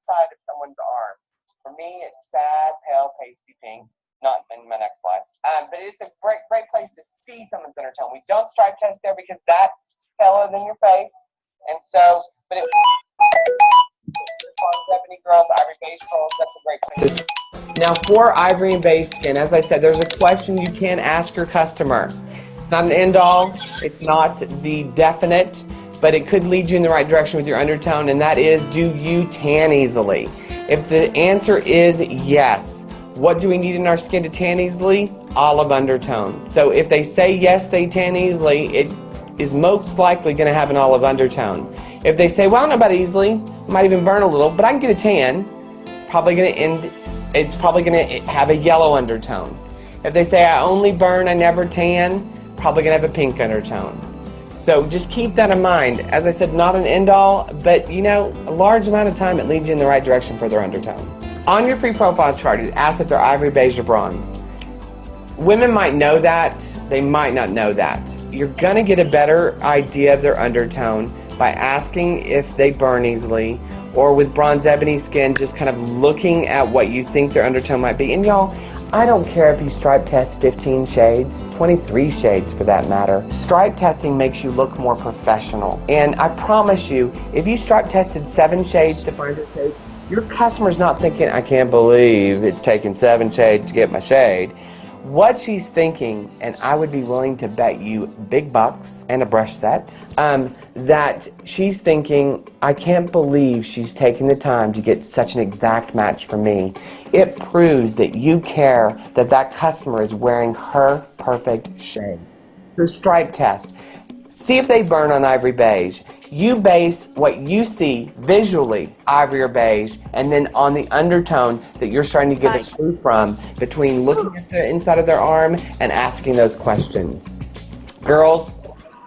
inside of someone's arm. For me, it's sad, pale, pasty pink. Not in my next slide. But it's a great place to see someone's undertone. We don't stripe test there because that's paler than your face. And so, but it's ebony girls, ivory beige girls, that's a great place. Now for ivory and beige skin, as I said, there's a question you can ask your customer. It's not an end-all, it's not the definite, but it could lead you in the right direction with your undertone, and that is, do you tan easily? If the answer is yes, what do we need in our skin to tan easily? Olive undertone. So if they say yes, they tan easily, it is most likely going to have an olive undertone. If they say, well, I don't know about easily, might even burn a little, but I can get a tan, it's probably going to have a yellow undertone. If they say, I only burn, I never tan, probably going to have a pink undertone. So just keep that in mind. As I said, not an end-all, but you know, a large amount of time it leads you in the right direction for their undertone. On your pre-profile chart, it asks if they're ivory, beige, or bronze. Women might know that, they might not know that. You're going to get a better idea of their undertone by asking if they burn easily, or with bronze ebony skin, just kind of looking at what you think their undertone might be. And y'all, I don't care if you stripe test 15 shades, 23 shades for that matter. Stripe testing makes you look more professional. And I promise you, if you stripe tested 7 shades to find a shade, your customer's not thinking, I can't believe it's taken 7 shades to get my shade. What she's thinking, and I would be willing to bet you big bucks and a brush set, that she's thinking, I can't believe she's taking the time to get such an exact match for me. It proves that you care that that customer is wearing her perfect shade. So stripe test. See if they burn on ivory beige. You base what you see visually, ivory or beige, and then on the undertone that you're starting to get a clue from between looking at the inside of their arm and asking those questions. Girls,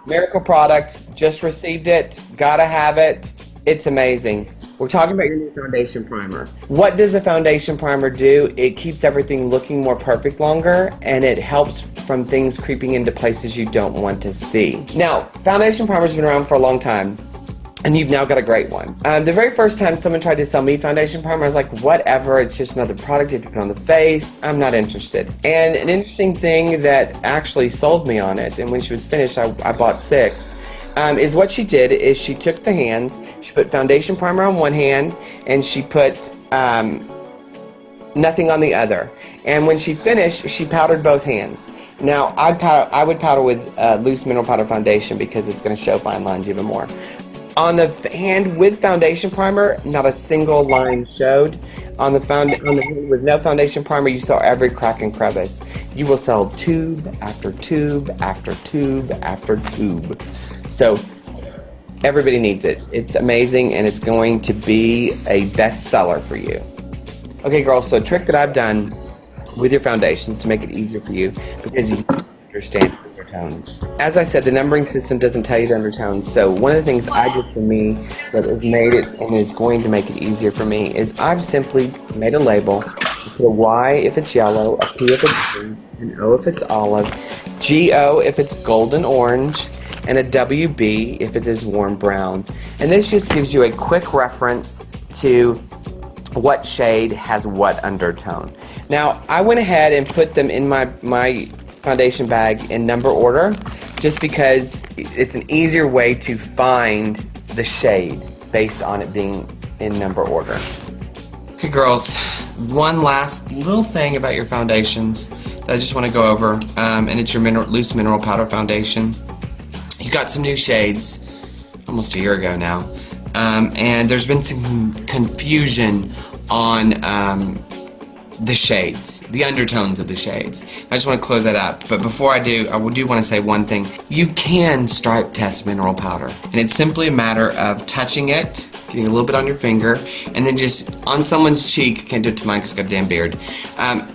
miracle product, just received it, gotta have it, it's amazing. We're talking about your new foundation primer. What does a foundation primer do? It keeps everything looking more perfect longer, and it helps from things creeping into places you don't want to see. Now, foundation primer's been around for a long time, and you've now got a great one. The very first time someone tried to sell me foundation primer, I was like, whatever, it's just another product you have to put on the face, I'm not interested. And an interesting thing that actually sold me on it, and when she was finished, I bought 6, is what she did is she took the hands, she put foundation primer on one hand, and she put nothing on the other. And when she finished, she powdered both hands. Now, I would powder with loose mineral powder foundation because it's going to show fine lines even more. On the hand with foundation primer, not a single line showed. On the hand with no foundation primer, you saw every crack and crevice. You will sell tube after tube after tube after tube. So everybody needs it. It's amazing, and it's going to be a bestseller for you. Okay, girls, so a trick that I've done with your foundations to make it easier for you, because you understand undertones. As I said, the numbering system doesn't tell you the undertones, so one of the things I did for me that has made it and is going to make it easier for me is I've simply made a label. Put a Y if it's yellow, a P if it's green, an O if it's olive, GO if it's golden orange, and a WB if it is warm brown. And this just gives you a quick reference to what shade has what undertone. Now, I went ahead and put them in my foundation bag in number order, just because it's an easier way to find the shade based on it being in number order. Okay, girls, one last little thing about your foundations that I just want to go over, and it's your loose mineral powder foundation. You got some new shades almost a year ago now, and there's been some confusion on the shades, the undertones of the shades. I just want to clear that up, but before I do want to say one thing. You can stripe test mineral powder, and it's simply a matter of touching it, getting a little bit on your finger, and then just on someone's cheek. Can't do it to mine because I've got a damn beard.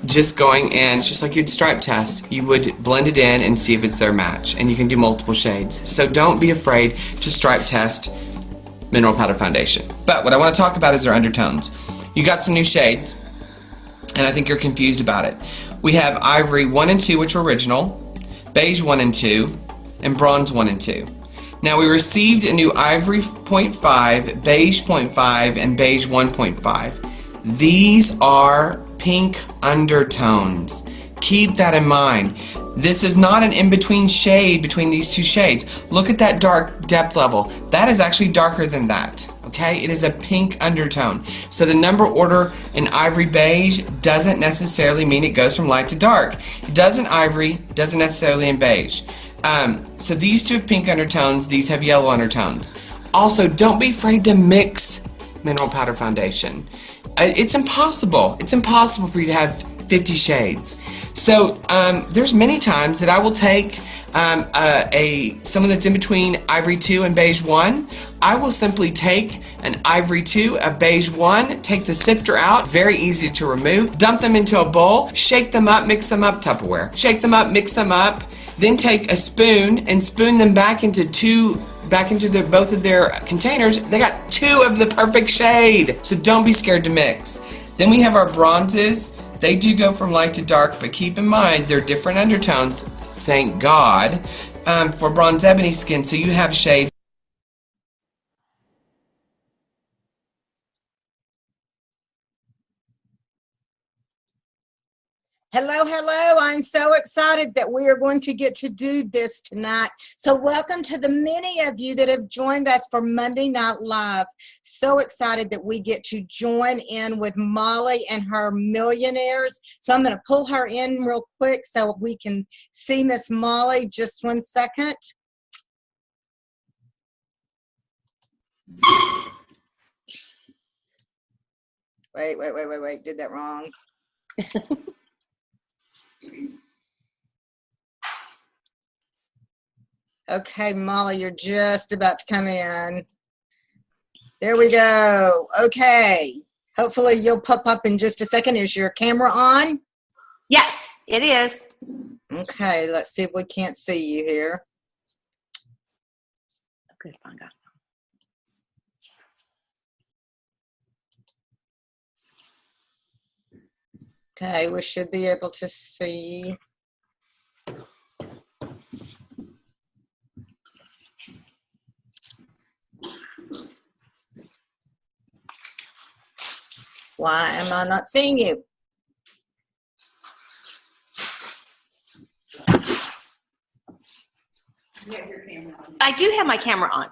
Just going, and it's just like you'd stripe test. You would blend it in and see if it's their match, and you can do multiple shades. So don't be afraid to stripe test mineral powder foundation. But what I want to talk about is their undertones. You got some new shades, and I think you're confused about it. We have ivory 1 and 2, which are original, beige 1 and 2, and bronze 1 and 2. Now we received a new ivory 0.5, beige 0.5, and beige 1.5. These are pink undertones. Keep that in mind. This is not an in-between shade between these two shades. Look at that dark depth level. That is actually darker than that. Okay, it is a pink undertone. So the number order in ivory beige doesn't necessarily mean it goes from light to dark. It does in ivory, doesn't necessarily in beige. So these two have pink undertones, these have yellow undertones. Also, don't be afraid to mix mineral powder foundation. It's impossible. It's impossible for you to have 50 shades. So there's many times that I will take someone that's in between ivory 2 and beige 1. I will simply take an ivory 2, a beige 1, take the sifter out, very easy to remove, dump them into a bowl, shake them up, mix them up, Tupperware. Shake them up, mix them up, then take a spoon and spoon them back into both of their containers. They got 2 of the perfect shade. So don't be scared to mix. Then we have our bronzes. They do go from light to dark, but keep in mind they're different undertones, thank God, for bronze ebony skin, so you have shades. Hello, hello. I'm so excited that we are going to get to do this tonight. So welcome to the many of you that have joined us for Monday Night Live. So excited that we get to join in with Molly and her millionaires. So I'm going to pull her in real quick so we can see Miss Molly. Just one second. Wait. Did that wrong. Okay, Molly, you're just about to come in. There we go. Okay. Hopefully you'll pop up in just a second. Is your camera on? Yes, it is. Okay, let's see if we can't see you here. Okay, fine, got it. Okay, we should be able to see. Why am I not seeing you? I do have my camera on.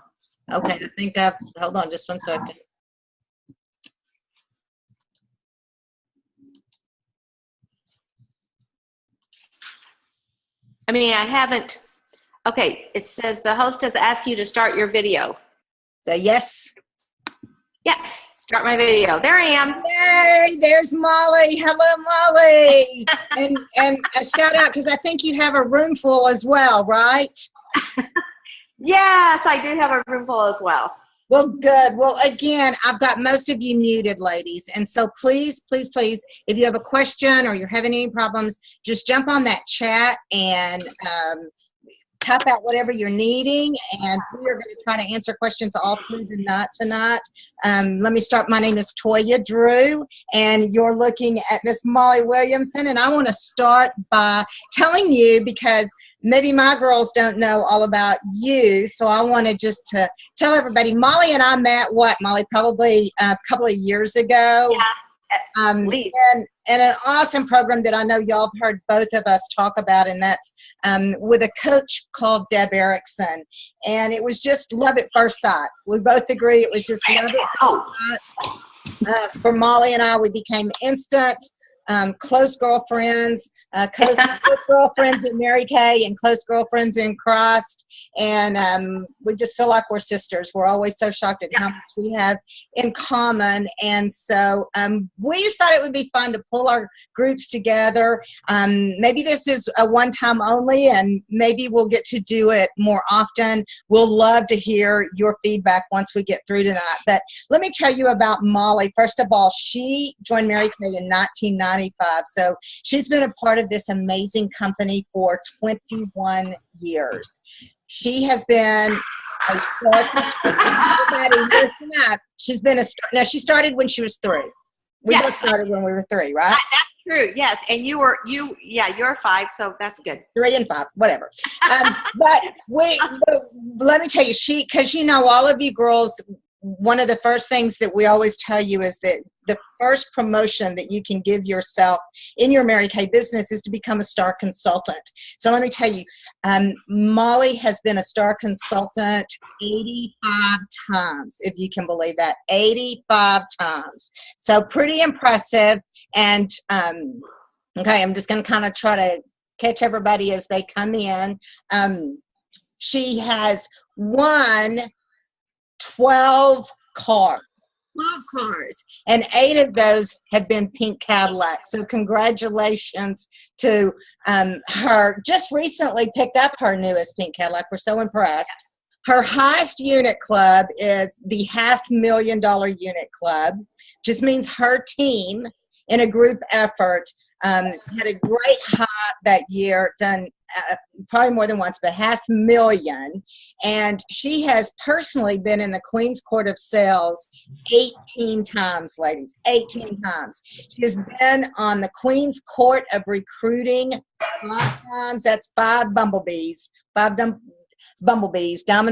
Okay, I think hold on just one second. I mean, I haven't. Okay, it says the host has asked you to start your video. So yes. Yes, start my video. There I am. Yay, there's Molly. Hello, Molly. and a shout out because I think you have a room full as well, right? Yes, I do have a room full as well. Well, good. Well, again, I've got most of you muted, ladies. And so please, please, please, if you have a question or you're having any problems, just jump on that chat and type out whatever you're needing. And we are going to try to answer questions all through the night tonight. Let me start. My name is Toya Drew, and you're looking at Miss Molly Williamson. And I want to start by telling you, because maybe my girls don't know all about you, so I wanted just to tell everybody. Molly and I met, Molly, probably a couple of years ago. Yeah, and an awesome program that I know y'all have heard both of us talk about, and that's with a coach called Deb Erickson. And it was just love at first sight. We both agree it was just love at first sight. For Molly and I, we became instant close girlfriends, close girlfriends in Mary Kay and close girlfriends in Christ. And we just feel like we're sisters. We're always so shocked at how much we have in common. And so we just thought it would be fun to pull our groups together. Maybe this is a one-time only, and maybe we'll get to do it more often. We'll love to hear your feedback once we get through tonight. But let me tell you about Molly. First of all, she joined Mary Kay in 1995. So she's been a part of this amazing company for 21 years. She has been a listen up. She's been now she started when she was 3. We both started when we were 3, right? true. Yes. And you're 5, so that's good. 3 and 5, whatever. But let me tell you, because all of you girls, one of the first things that we always tell you is that the first promotion that you can give yourself in your Mary Kay business is to become a star consultant. So let me tell you, Molly has been a star consultant 85 times, if you can believe that, 85 times. So pretty impressive. And okay, I'm just going to kind of try to catch everybody as they come in. She has won 12 cars. 12 cars, and 8 of those have been pink Cadillacs. So congratulations to her. Just recently picked up her newest pink Cadillac. We're so impressed. Her highest unit club is the $500,000 unit club. Just means her team in a group effort had a great high that year, done probably more than once, but $500,000. And she has personally been in the Queen's Court of Sales 18 times, ladies, 18 times. She has been on the Queen's Court of Recruiting 5 times. That's 5 bumblebees, diamond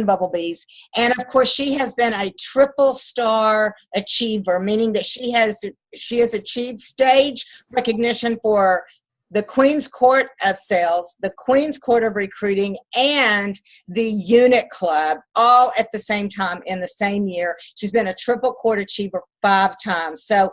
bumblebees. And of course, she has been a triple star achiever, meaning that she has achieved stage recognition for the Queen's Court of Sales, the Queen's Court of Recruiting, and the Unit Club, all at the same time in the same year. She's been a triple court achiever 5 times. So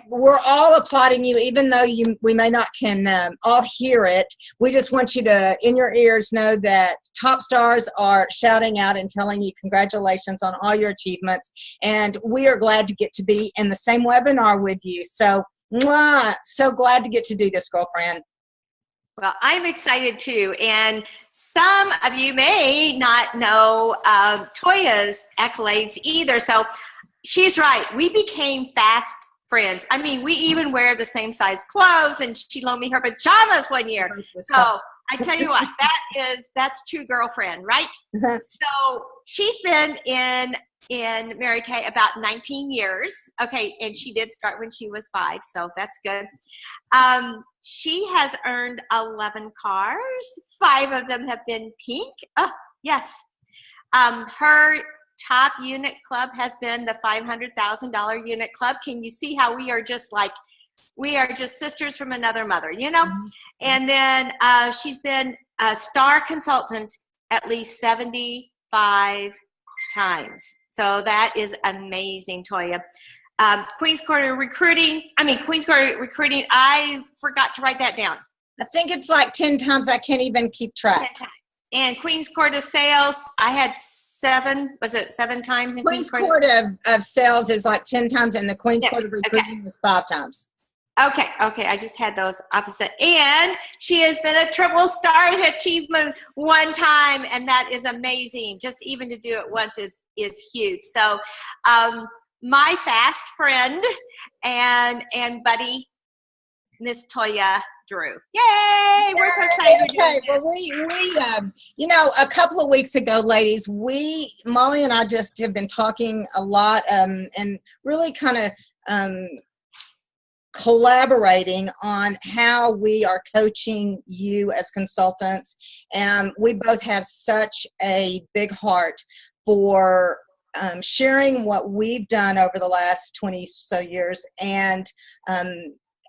we're all applauding you, even though we may not can all hear it. We just want you to, in your ears, know that top stars are shouting out and telling you congratulations on all your achievements. And we are glad to get to be in the same webinar with you. So, mwah, so glad to get to do this, girlfriend. Well, I'm excited too. And some of you may not know Toya's accolades either. So she's right. We became fast friends. I mean, we even wear the same size clothes, and she loaned me her pajamas one year. So I tell you what, that's true girlfriend, right? So she's been in Mary Kay about 19 years. Okay, and she did start when she was 5, so that's good. She has earned 11 cars. 5 of them have been pink. Oh, yes. Her top unit club has been the $500,000 unit club. Can you see how we are just sisters from another mother, you know? Mm-hmm. And then she's been a star consultant at least 75 times. So that is amazing, Toya. Queen's Court of Recruiting, I forgot to write that down. I think it's like 10 times. I can't even keep track. 10 times. And Queen's Court of Sales, I had 7, was it 7 times? In Queen's Court of Sales is like 10 times, and the Queen's Court of Recruiting is 5 times. Okay, I just had those opposite. And she has been a triple star achievement 1 time, and that is amazing. Just even to do it once is huge. So my fast friend and buddy, Miss Toya Drew. Yay! We're so excited. Okay, well, we a couple of weeks ago, ladies, Molly and I just have been talking a lot and really kind of collaborating on how we are coaching you as consultants. And we both have such a big heart for sharing what we've done over the last 20 so years and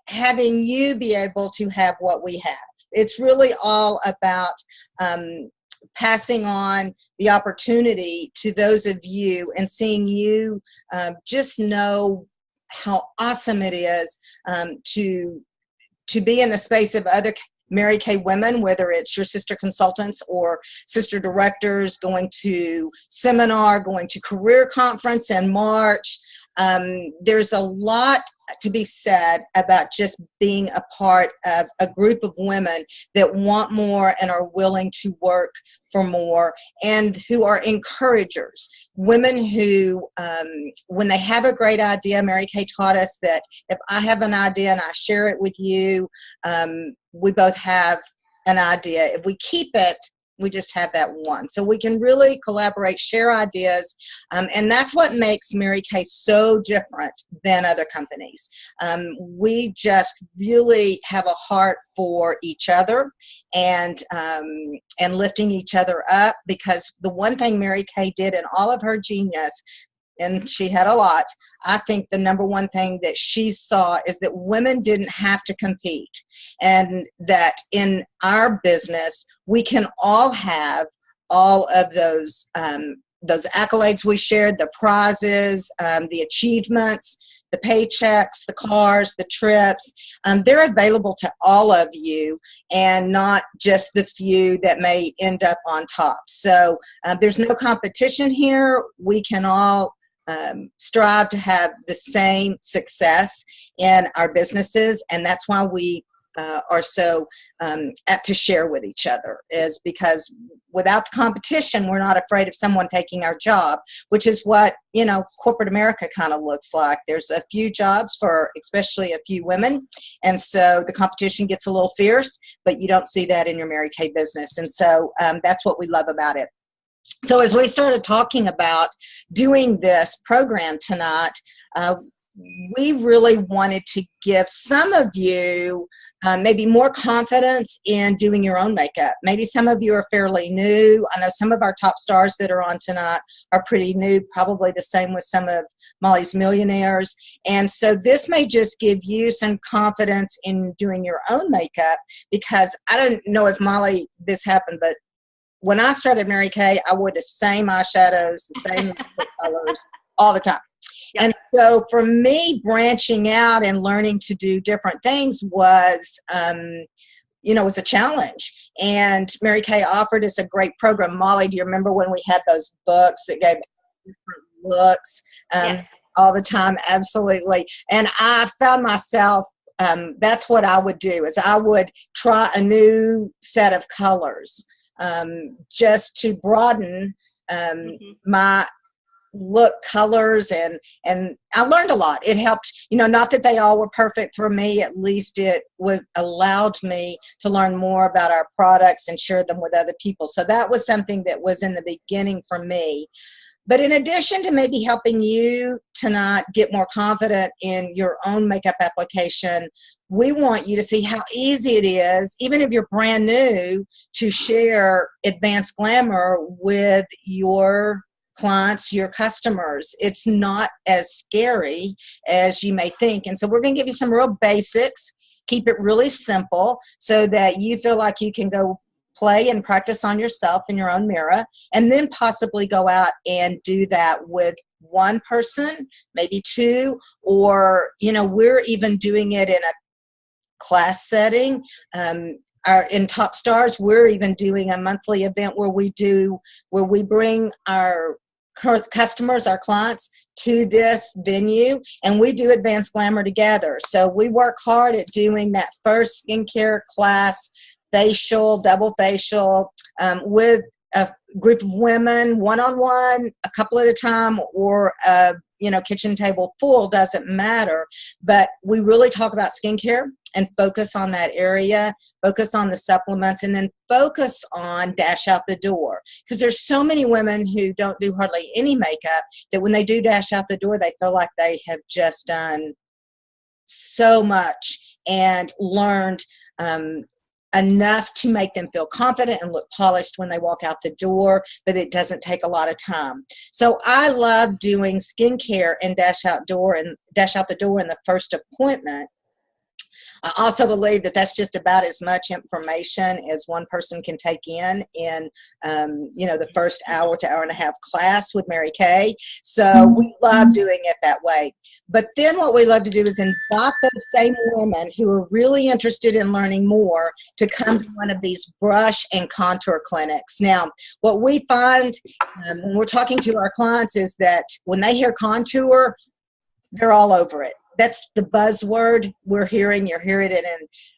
having you be able to have what we have. It's really all about passing on the opportunity to those of you and seeing you just know how awesome it is to be in the space of other Mary Kay women, whether it's your sister consultants or sister directors, going to seminar, going to career conference in March. There's a lot to be said about just being a part of a group of women that want more and are willing to work for more and who are encouragers. Women who, when they have a great idea, Mary Kay taught us that if I have an idea and I share it with you, we both have an idea. If we keep it, We just have that one. So we can really collaborate, share ideas, and that's what makes Mary Kay so different than other companies. We just really have a heart for each other and lifting each other up, because the one thing Mary Kay did in all of her genius, and she had a lot, I think the number one thing that she saw is that women didn't have to compete, and that in our business we can all have all of those accolades we shared, the prizes, the achievements, the paychecks, the cars, the trips. They're available to all of you, and not just the few that may end up on top. So there's no competition here. We can all strive to have the same success in our businesses, and that's why we are so apt to share with each other, is because without the competition, we're not afraid of someone taking our job, which is what, you know, corporate America kind of looks like. There's a few jobs for especially a few women, and so the competition gets a little fierce, but you don't see that in your Mary Kay business, and so that's what we love about it. So as we started talking about doing this program tonight, we really wanted to give some of you maybe more confidence in doing your own makeup. Maybe some of you are fairly new. I know some of our top stars that are on tonight are pretty new, probably the same with some of Molly's millionaires. And so this may just give you some confidence in doing your own makeup, because I don't know if Molly, this happened, but when I started Mary Kay, I wore the same eyeshadows, the same colors all the time. Yep. And so for me, branching out and learning to do different things was, was a challenge. And Mary Kay offered us a great program. Molly, do you remember when we had those books that gave different looks yes. all the time? Absolutely. And I found myself, that's what I would do, is I would try a new set of colors. Just to broaden my look, colors, and I learned a lot. It helped, not that they all were perfect for me, at least it was allowed me to learn more about our products and share them with other people. So that was something that was in the beginning for me. But in addition to maybe helping you tonight get more confident in your own makeup application, we want you to see how easy it is, even if you're brand new, to share advanced glamour with your clients, your customers. It's not as scary as you may think. And so we're going to give you some real basics, keep it really simple so that you feel like you can go play and practice on yourself in your own mirror, and then possibly go out and do that with one person, maybe two, or, we're even doing it in a class setting. In Top Stars, we're even doing a monthly event where we bring our customers, our clients, to this venue, and we do advanced glamour together. So we work hard at doing that first skincare class, facial, double facial, with a group of women, one-on-one, a couple at a time, or kitchen table full, doesn't matter. But we really talk about skincare and focus on that area, focus on the supplements, and then focus on dash out the door. Because there's so many women who don't do hardly any makeup that when they do dash out the door, they feel like they have just done so much and learned enough to make them feel confident and look polished when they walk out the door, but it doesn't take a lot of time. So I love doing skincare and dash out the door in the first appointment. I also believe that that's just about as much information as one person can take in the first hour to hour and a half class with Mary Kay. So we love doing it that way. But then what we love to do is invite those same women who are really interested in learning more to come to one of these brush and contour clinics. Now, what we find when we're talking to our clients is that when they hear contour, they're all over it. That's the buzzword we're hearing. You're hearing it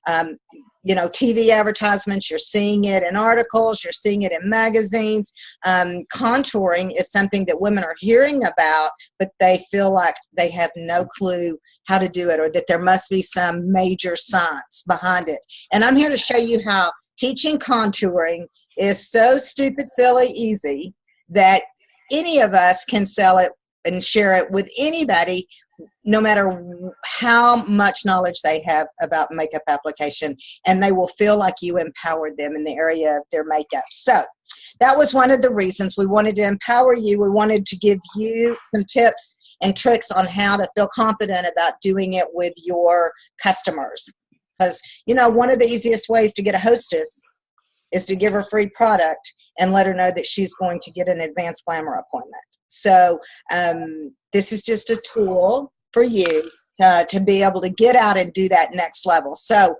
in, TV advertisements. You're seeing it in articles. You're seeing it in magazines. Contouring is something that women are hearing about, but they feel like they have no clue how to do it, or that there must be some major science behind it. And I'm here to show you how teaching contouring is so stupid, silly, easy that any of us can sell it and share it with anybody, no matter how much knowledge they have about makeup application, and they will feel like you empowered them in the area of their makeup. So that was one of the reasons we wanted to empower you. We wanted to give you some tips and tricks on how to feel confident about doing it with your customers. Because, you know, one of the easiest ways to get a hostess is to give her free product and let her know that she's going to get an advanced glamour appointment. So this is just a tool for you to be able to get out and do that next level. So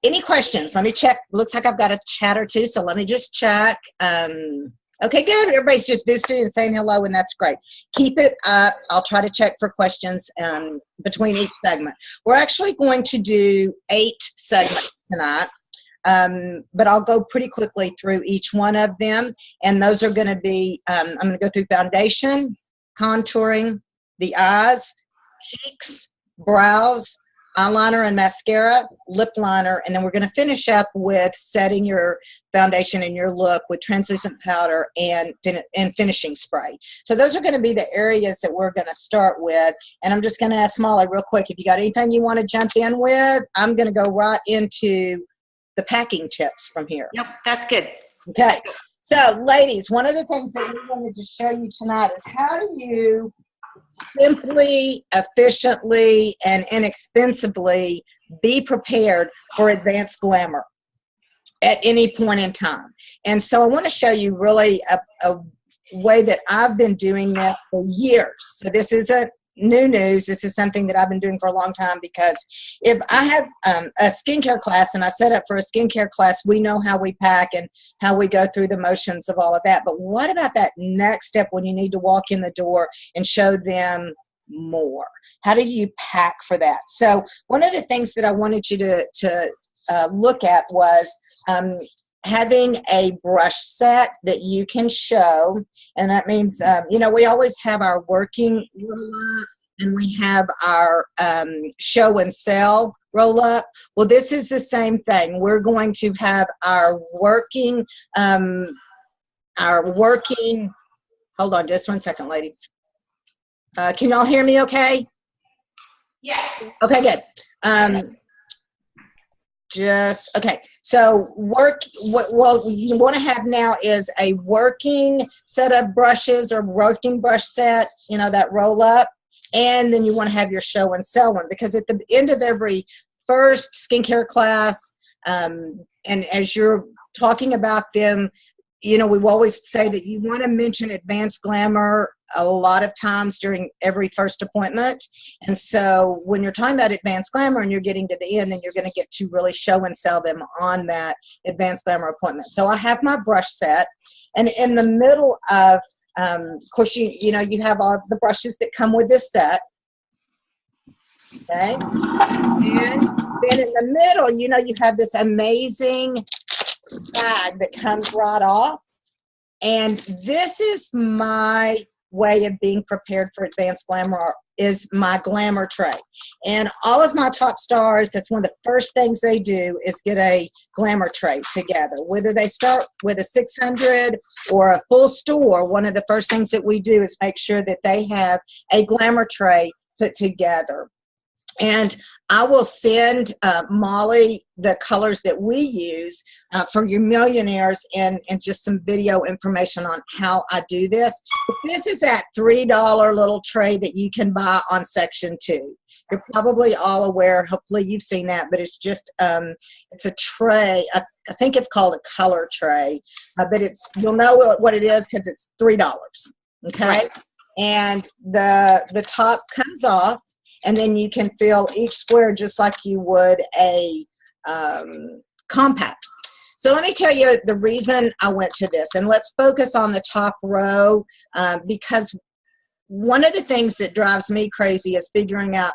any questions? Let me check. Looks like I've got a chat or two, so let me just check. Okay, good. Everybody's just visiting and saying hello, and that's great. Keep it up. I'll try to check for questions between each segment. We're actually going to do 8 segments tonight, but I'll go pretty quickly through each one of them, and those are going to be, I'm going to go through foundation, contouring, the eyes, cheeks, brows, eyeliner and mascara, lip liner, and then we're going to finish up with setting your foundation and your look with translucent powder and finishing spray. So those are going to be the areas that we're going to start with, and I'm just going to ask Molly real quick, if you got anything you want to jump in with. I'm going to go right into the packing tips from here. Yep, that's good. Okay, so ladies, one of the things that we wanted to show you tonight is how do you simply, efficiently, and inexpensively be prepared for advanced glamour at any point in time. And so I want to show you really a way that I've been doing this for years. So this isn't new news. This is something that I've been doing for a long time, because if I have a skincare class and I set up for a skincare class, we know how we pack and how we go through the motions of all of that. But what about that next step when you need to walk in the door and show them more? How do you pack for that? So one of the things that I wanted you to look at was having a brush set that you can show, and that means, you know, we always have our working roll-up and we have our show and sell roll-up. Well, this is the same thing. We're going to have our working, hold on just one second, ladies. Can y'all hear me okay? Yes. Okay, good. Okay, so what you want to have now is a working set of brushes or working brush set, you know, that roll up, and then you want to have your show and sell one, because at the end of every first skincare class, and as you're talking about them, you know, we always say that you want to mention advanced glamour a lot of times during every first appointment. And so when you're talking about advanced glamour and you're getting to the end, then you're going to get to really show and sell them on that advanced glamour appointment. So I have my brush set, and in the middle of, of course, you know, you have all the brushes that come with this set. Okay. And then in the middle, you know, you have this amazing bag that comes right off. And this is my way of being prepared for advanced glamour, is my glamour tray. And all of my top stars, that's one of the first things they do is get a glamour tray together. Whether they start with a 600 or a full store, one of the first things that we do is make sure that they have a glamour tray put together. And I will send Molly the colors that we use for your millionaires, and just some video information on how I do this. But this is that $3 little tray that you can buy on Section 2. You're probably all aware, hopefully you've seen that, but it's just, it's a tray. I think it's called a color tray, but you'll know what it is because it's $3, okay? Right. And the top comes off, and then you can fill each square just like you would a compact. So let me tell you the reason I went to this, and let's focus on the top row, because one of the things that drives me crazy is figuring out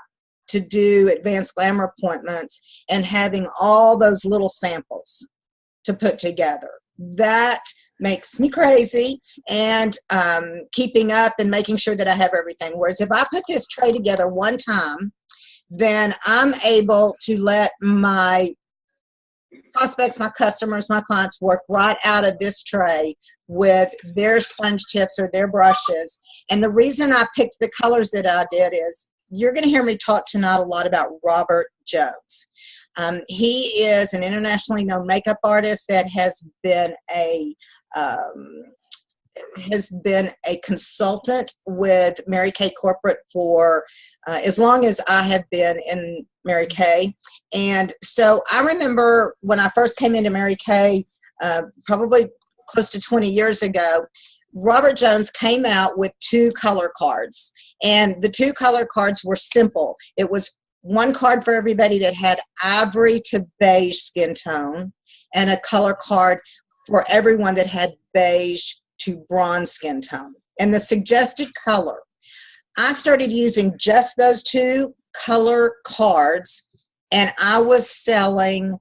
to do advanced glamour appointments and having all those little samples to put together. That makes me crazy, and keeping up and making sure that I have everything. Whereas if I put this tray together one time, then I'm able to let my prospects, my customers, my clients work right out of this tray with their sponge tips or their brushes. And the reason I picked the colors that I did is you're going to hear me talk tonight a lot about Robert Jones. He is an internationally known makeup artist that has been a consultant with Mary Kay Corporate for as long as I have been in Mary Kay. And so I remember when I first came into Mary Kay, probably close to 20 years ago, Robert Jones came out with 2 color cards. And the 2 color cards were simple. It was one card for everybody that had ivory to beige skin tone, and a color card for everyone that had beige to bronze skin tone. And the suggested color, I started using just those 2 color cards, and I was selling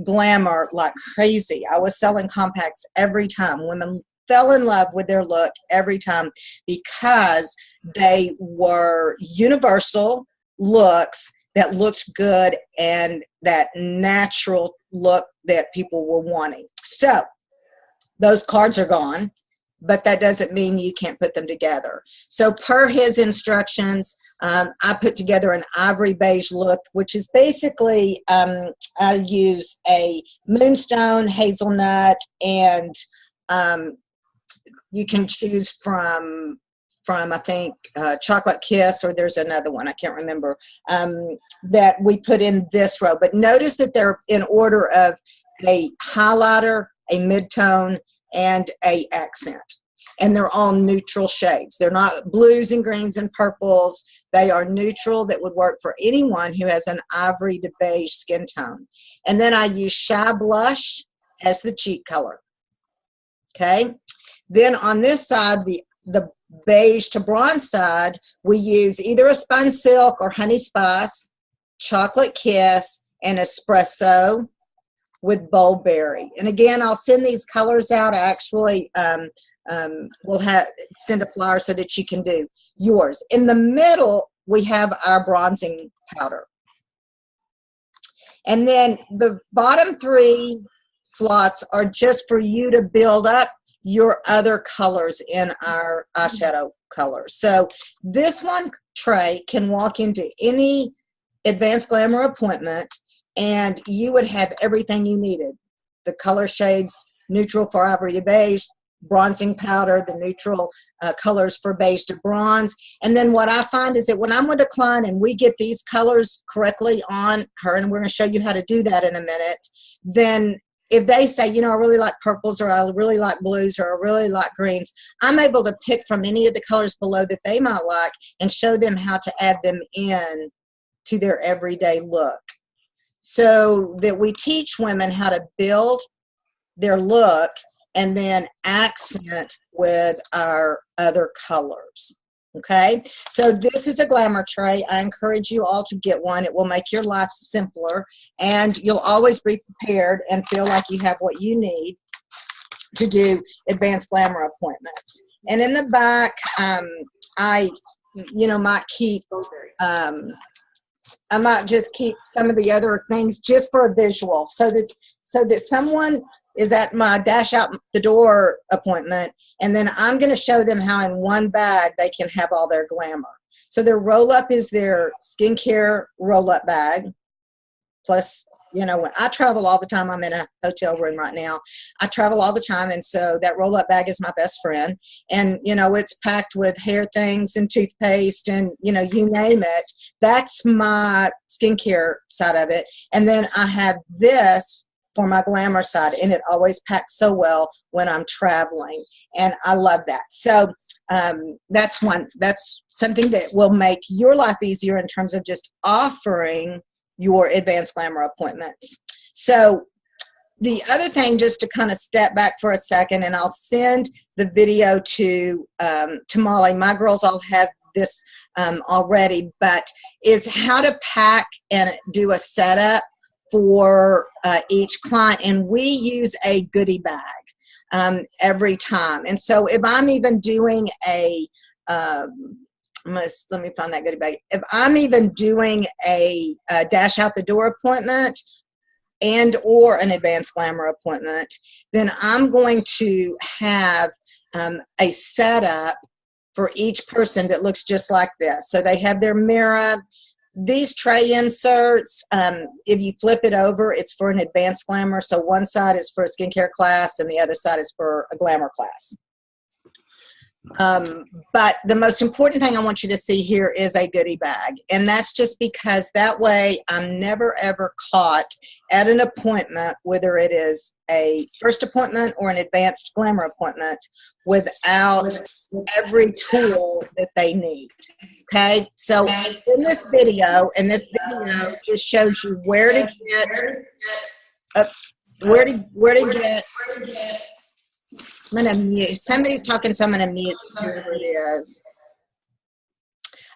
glamour like crazy. I was selling compacts every time. Women fell in love with their look every time because they were universal looks that looked good and that natural look that people were wanting. So those cards are gone, but that doesn't mean you can't put them together. So per his instructions, I put together an ivory beige look, which is basically, I use a moonstone, hazelnut, and you can choose from I think Chocolate Kiss, or there's another one, I can't remember, that we put in this row. But notice that they're in order of a highlighter, a mid-tone, and a accent. And they're all neutral shades. They're not blues and greens and purples. They are neutral that would work for anyone who has an ivory to beige skin tone. And then I use Shy Blush as the cheek color. Okay? Then on this side, the beige to bronze side, we use either a Spun Silk or Honey Spice, Chocolate Kiss, and Espresso with Bold Berry. And again, I'll send these colors out. I actually will send a flyer so that you can do yours. In the middle, we have our bronzing powder. And then the bottom 3 slots are just for you to build up your other colors in our eyeshadow colors. So this one tray can walk into any Advanced Glamour appointment and you would have everything you needed. The color shades, neutral for ivory to beige, bronzing powder, the neutral colors for beige to bronze. And then what I find is that when I'm with a client and we get these colors correctly on her, and we're going to show you how to do that in a minute, then if they say, you know, I really like purples, or I really like blues, or I really like greens, I'm able to pick from any of the colors below that they might like and show them how to add them in to their everyday look. So that we teach women how to build their look and then accent with our other colors. Okay, so this is a glamour tray. I encourage you all to get one. It will make your life simpler, and you'll always be prepared and feel like you have what you need to do Advanced Glamour appointments. And in the back, I might just keep some of the other things just for a visual, so that someone is at my dash out the door appointment, and then I'm going to show them how in one bag they can have all their glamour. So their roll up is their skincare roll up bag. Plus, you know, when I travel all the time, I'm in a hotel room right now. I travel all the time, and so that roll up bag is my best friend. And, you know, it's packed with hair things and toothpaste and, you know, you name it. That's my skincare side of it. And then I have this for my glamour side, and it always packs so well when I'm traveling, and I love that. So that's something that will make your life easier in terms of just offering your Advanced Glamour appointments. So the other thing, just to kind of step back for a second, and I'll send the video to Molly. My girls all have this already, but is how to pack and do a setup for each client. And we use a goodie bag every time. And so if I'm even doing let me find that goodie bag. If I'm even doing a dash out the door appointment, and or an advanced glamour appointment, then I'm going to have a setup for each person that looks just like this. So they have their mirror. These tray inserts, if you flip it over, it's for an advanced glamour. So one side is for a skincare class and the other side is for a glamour class. But the most important thing I want you to see here is a goodie bag. And that's just because that way I'm never ever caught at an appointment, whether it is a first appointment or an advanced glamour appointment, without every tool that they need. Okay, so in this video, just shows you where to get, where to get. I'm gonna mute. Somebody's talking, so I'm gonna mute whoever it is.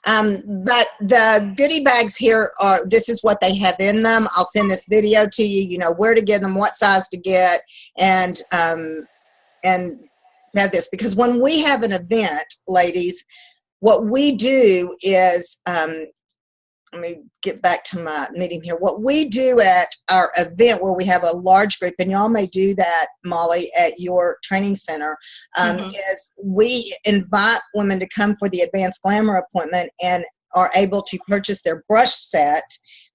But the goodie bags here are, this is what they have in them. I'll send this video to you. You know where to get them, what size to get, and have this, because when we have an event, ladies, what we do is, let me get back to my meeting here. What we do at our event where we have a large group, and y'all may do that, Molly, at your training center, is we invite women to come for the advanced glamour appointment and are able to purchase their brush set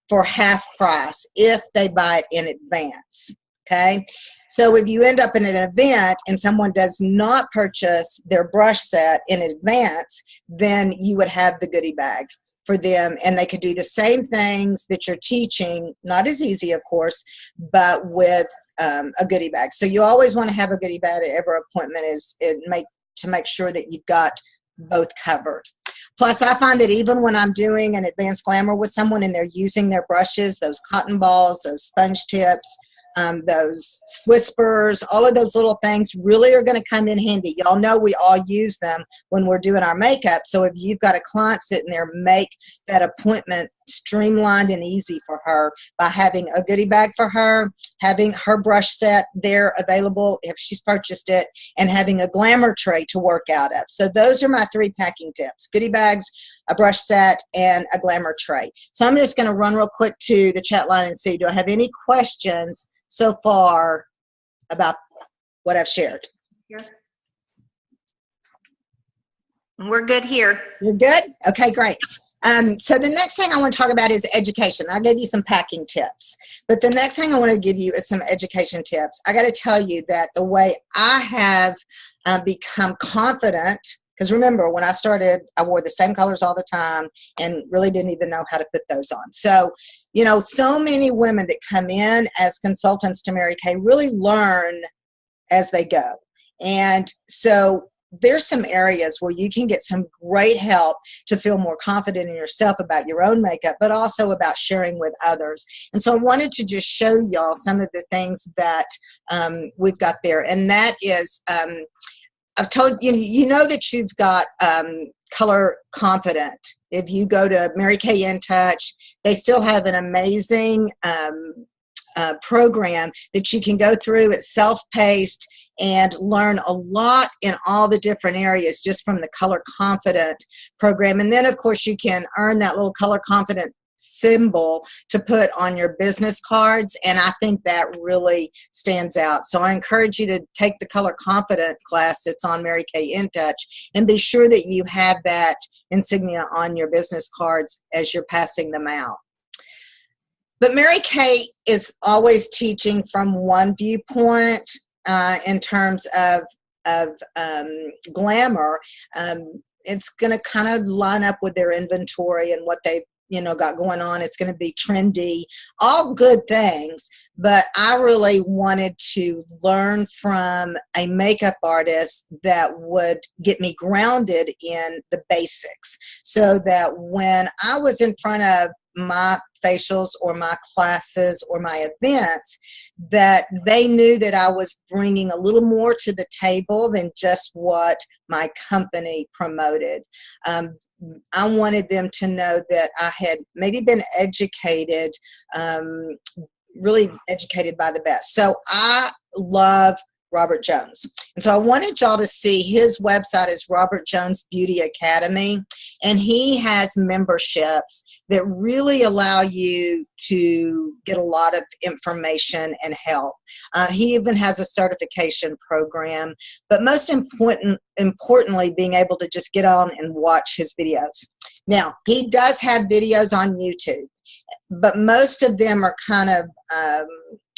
for half price if they buy it in advance. Okay, so if you end up in an event and someone does not purchase their brush set in advance, then you would have the goodie bag for them, and they could do the same things that you're teaching, not as easy, of course, but with a goodie bag. So you always want to have a goodie bag at every appointment to make sure that you've got both covered. Plus, I find that even when I'm doing an advanced glamour with someone and they're using their brushes, those cotton balls, those sponge tips, those whispers, all of those little things really are going to come in handy. Y'all know we all use them when we're doing our makeup. So if you've got a client sitting there, make that appointment streamlined and easy for her by having a goodie bag for her, having her brush set there available if she's purchased it, and having a glamour tray to work out of. So those are my 3 packing tips: goodie bags, a brush set, and a glamour tray. So I'm just going to run real quick to the chat line and see, do I have any questions so far about what I've shared? Yeah. We're good here. You're good? Okay, great. So the next thing I want to talk about is education. I gave you some packing tips, but the next thing I want to give you is some education tips. I got to tell you that the way I have become confident, because remember, when I started, I wore the same colors all the time and really didn't even know how to put those on. So, you know, so many women that come in as consultants to Mary Kay really learn as they go. And so there's some areas where you can get some great help to feel more confident in yourself about your own makeup, but also about sharing with others. And so I wanted to just show y'all some of the things that we've got there. And that is, I've told you, you know that you've got Color Confident. If you go to Mary Kay In Touch, they still have an amazing program that you can go through. It's self-paced and learn a lot in all the different areas just from the Color Confident program. And then, of course, you can earn that little Color Confident symbol to put on your business cards, and I think that really stands out. So I encourage you to take the Color Confident class that's on Mary Kay In Touch, and be sure that you have that insignia on your business cards as you're passing them out. But Mary Kay is always teaching from one viewpoint in terms of glamour. It's going to kind of line up with their inventory and what they've got going on. It's going to be trendy, all good things. But I really wanted to learn from a makeup artist that would get me grounded in the basics, so that when I was in front of my facials or my classes or my events, that they knew that I was bringing a little more to the table than just what my company promoted. I wanted them to know that I had maybe been educated, really educated by the best. So I love Robert Jones. And so I wanted y'all to see his website is Robert Jones Beauty Academy, and he has memberships that really allow you to get a lot of information and help. He even has a certification program, but most importantly, being able to just get on and watch his videos. Now, he does have videos on YouTube, but most of them are kind of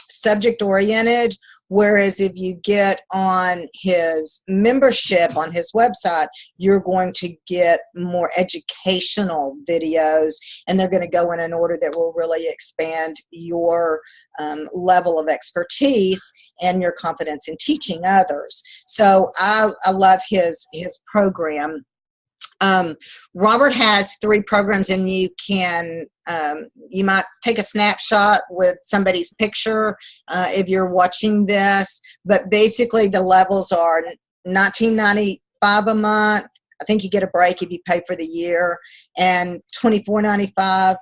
subject oriented, whereas if you get on his membership on his website, you're going to get more educational videos, and they're going to go in an order that will really expand your level of expertise and your confidence in teaching others. So I love his program. Robert has 3 programs, and you can you might take a snapshot with somebody's picture if you're watching this, but basically the levels are $19.95 a month. I think you get a break if you pay for the year, and $24.95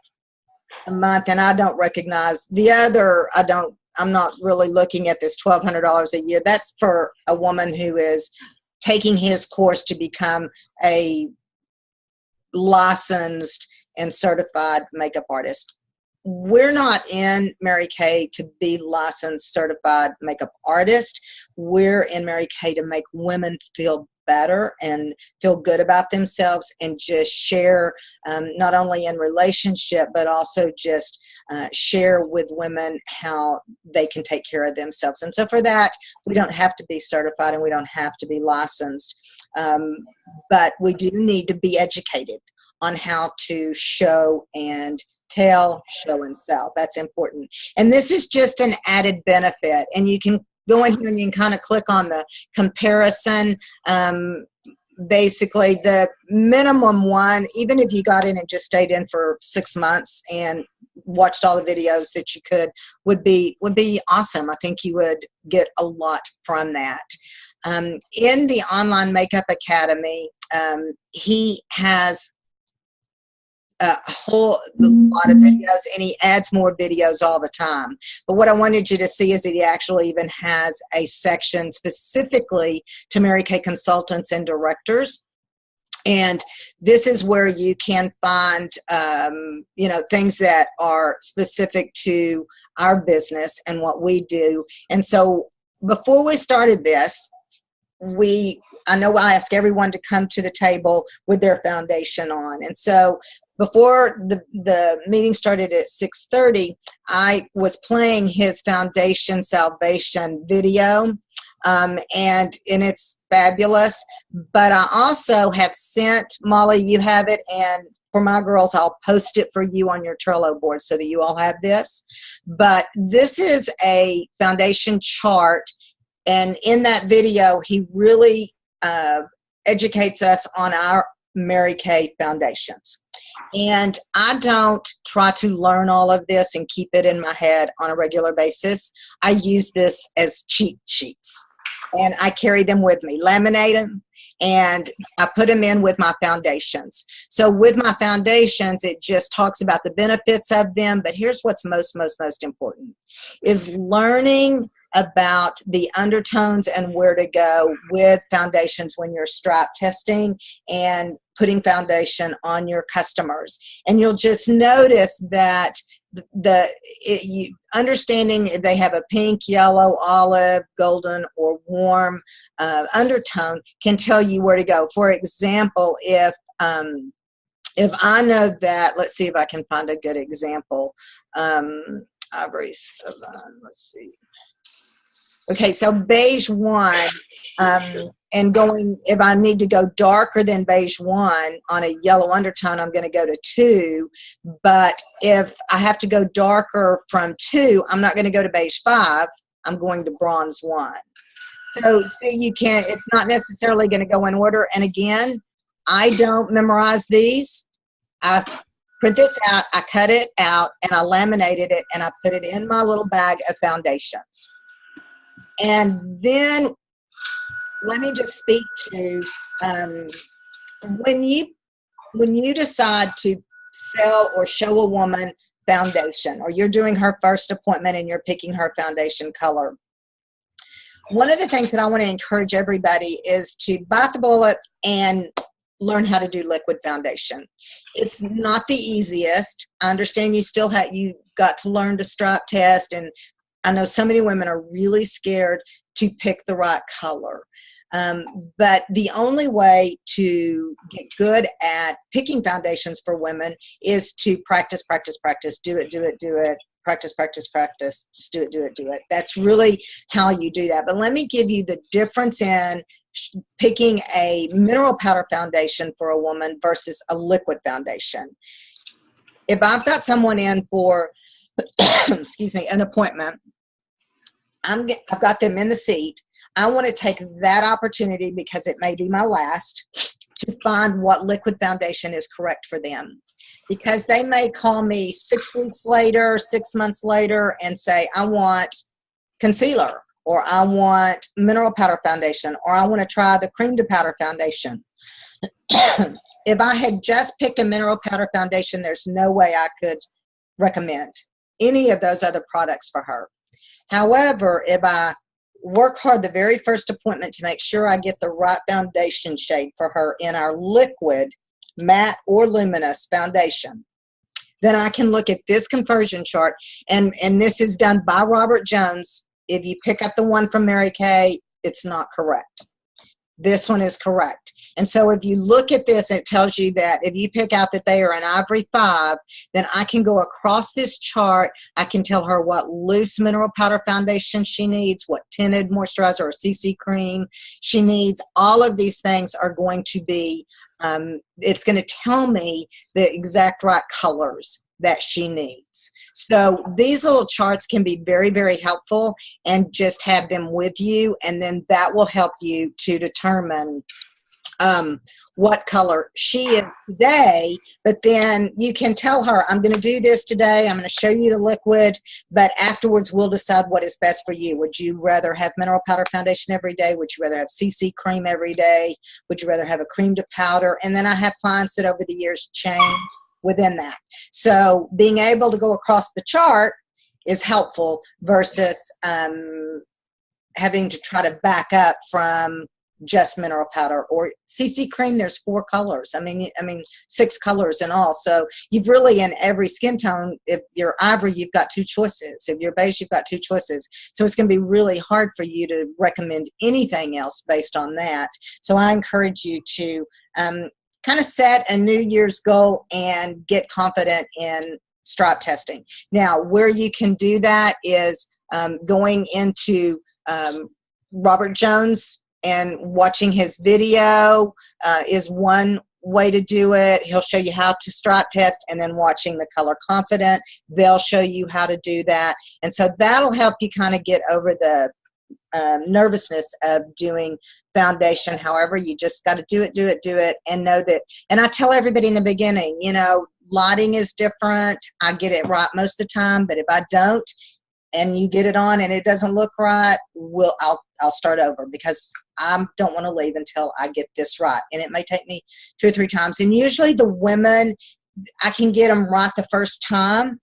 a month. And I don't recognize the other. I'm not really looking at this $1,200 a year. That's for a woman who is taking his course to become a licensed and certified makeup artist. We're not in Mary Kay to be licensed, certified makeup artist. We're in Mary Kay to make women feel better and feel good about themselves, and just share, not only in relationship, but also just share with women how they can take care of themselves. And so for that, we don't have to be certified and we don't have to be licensed, but we do need to be educated on how to show and tell, show and sell. That's important. And this is just an added benefit, and you can go in here and you can kind of click on the comparison. Basically, the minimum one, even if you got in and just stayed in for 6 months and watched all the videos that you could, would be awesome. I think you would get a lot from that. In the Online Makeup Academy, he has a whole lot of videos, and he adds more videos all the time. But what I wanted you to see is that he actually even has a section specifically to Mary Kay consultants and directors. And this is where you can find, things that are specific to our business and what we do. And so before we started this, I know I ask everyone to come to the table with their foundation on. And so before the meeting started at 6:30, I was playing his Foundation Salvation video, and it's fabulous. But I also have sent, Molly, you have it, and for my girls, I'll post it for you on your Trello board so that you all have this. But this is a foundation chart, and in that video, he really educates us on our Mary Kay foundations. And I don't try to learn all of this and keep it in my head on a regular basis. I use this as cheat sheets, and I carry them with me, laminate them, and I put them in with my foundations. So with my foundations, it just talks about the benefits of them. But here's what's most important is learning about the undertones and where to go with foundations when you're stripe testing and putting foundation on your customers. And you'll just notice that understanding if they have a pink, yellow, olive, golden, or warm undertone can tell you where to go. For example, if I know that, let's see if I can find a good example. Ivory 7, let's see. Okay, so beige 1, and going, if I need to go darker than beige 1 on a yellow undertone, I'm going to go to 2. But if I have to go darker from 2, I'm not going to go to beige 5. I'm going to bronze 1. So see, it's not necessarily going to go in order. And again, I don't memorize these. I print this out, I cut it out, and I laminated it, and I put it in my little bag of foundations. And then let me just speak to when you decide to sell or show a woman foundation, or you're doing her first appointment and you're picking her foundation color. one of the things that I want to encourage everybody is to bite the bullet and learn how to do liquid foundation. It's not the easiest. I understand you've got to learn to stripe test, and I know so many women are really scared to pick the right color. But the only way to get good at picking foundations for women is to practice, practice, practice, do it, practice, practice, practice, just do it. That's really how you do that. But let me give you the difference in picking a mineral powder foundation for a woman versus a liquid foundation. If I've got someone in for, excuse me, an appointment, I've got them in the seat. I want to take that opportunity, because it may be my last, to find what liquid foundation is correct for them. Because they may call me 6 weeks later, 6 months later, and say, I want concealer, or I want mineral powder foundation, or I want to try the cream to powder foundation. If I had just picked a mineral powder foundation, there's no way I could recommend any of those other products for her. However, if I work hard the very first appointment to make sure I get the right foundation shade for her in our liquid, matte, or luminous foundation, then I can look at this conversion chart, and this is done by Robert Jones. If you pick up the one from Mary Kay, it's not correct. This one is correct. And so if you look at this, it tells you that if you pick out that they are an Ivory 5, then I can go across this chart. I can tell her what loose mineral powder foundation she needs, what tinted moisturizer or CC cream she needs. All of these things are going to be, it's going to tell me the exact right colors that she needs. So these little charts can be very, very helpful, and just have them with you, and then that will help you to determine what color she is today. But then you can tell her, I'm going to do this today, I'm going to show you the liquid, but afterwards we'll decide what is best for you. Would you rather have mineral powder foundation every day? Would you rather have CC cream every day? Would you rather have a cream to powder? And then I have clients that over the years change within that. So being able to go across the chart is helpful versus having to try to back up from just mineral powder or CC cream. There's 4 colors. I mean 6 colors in all. So you've really, in every skin tone, if you're ivory, you've got 2 choices. If you're beige, you've got 2 choices. So it's going to be really hard for you to recommend anything else based on that. So I encourage you to kind of set a New Year's goal and get confident in stripe testing. Now, where you can do that is going into Robert Jones and watching his video is one way to do it. He'll show you how to stripe test, and then watching the Color Confident, they'll show you how to do that. And so that'll help you kind of get over the nervousness of doing foundation. However, you just got to do it, and know that. And I tell everybody in the beginning, you know, lighting is different. I get it right most of the time, but if I don't, and you get it on and it doesn't look right, I'll start over, because I don't want to leave until I get this right. And it may take me 2 or 3 times. And usually the women, I can get them right the first time,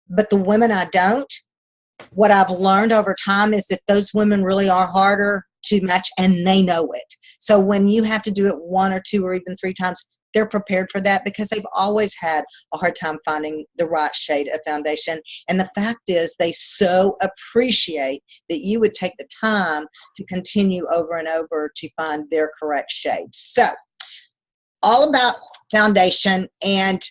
but the women I don't. What I've learned over time is that those women really are harder to match, and they know it. So when you have to do it 1 or 2 or even 3 times, they're prepared for that, because they've always had a hard time finding the right shade of foundation. And the fact is, they so appreciate that you would take the time to continue over and over to find their correct shade. So all about foundation. And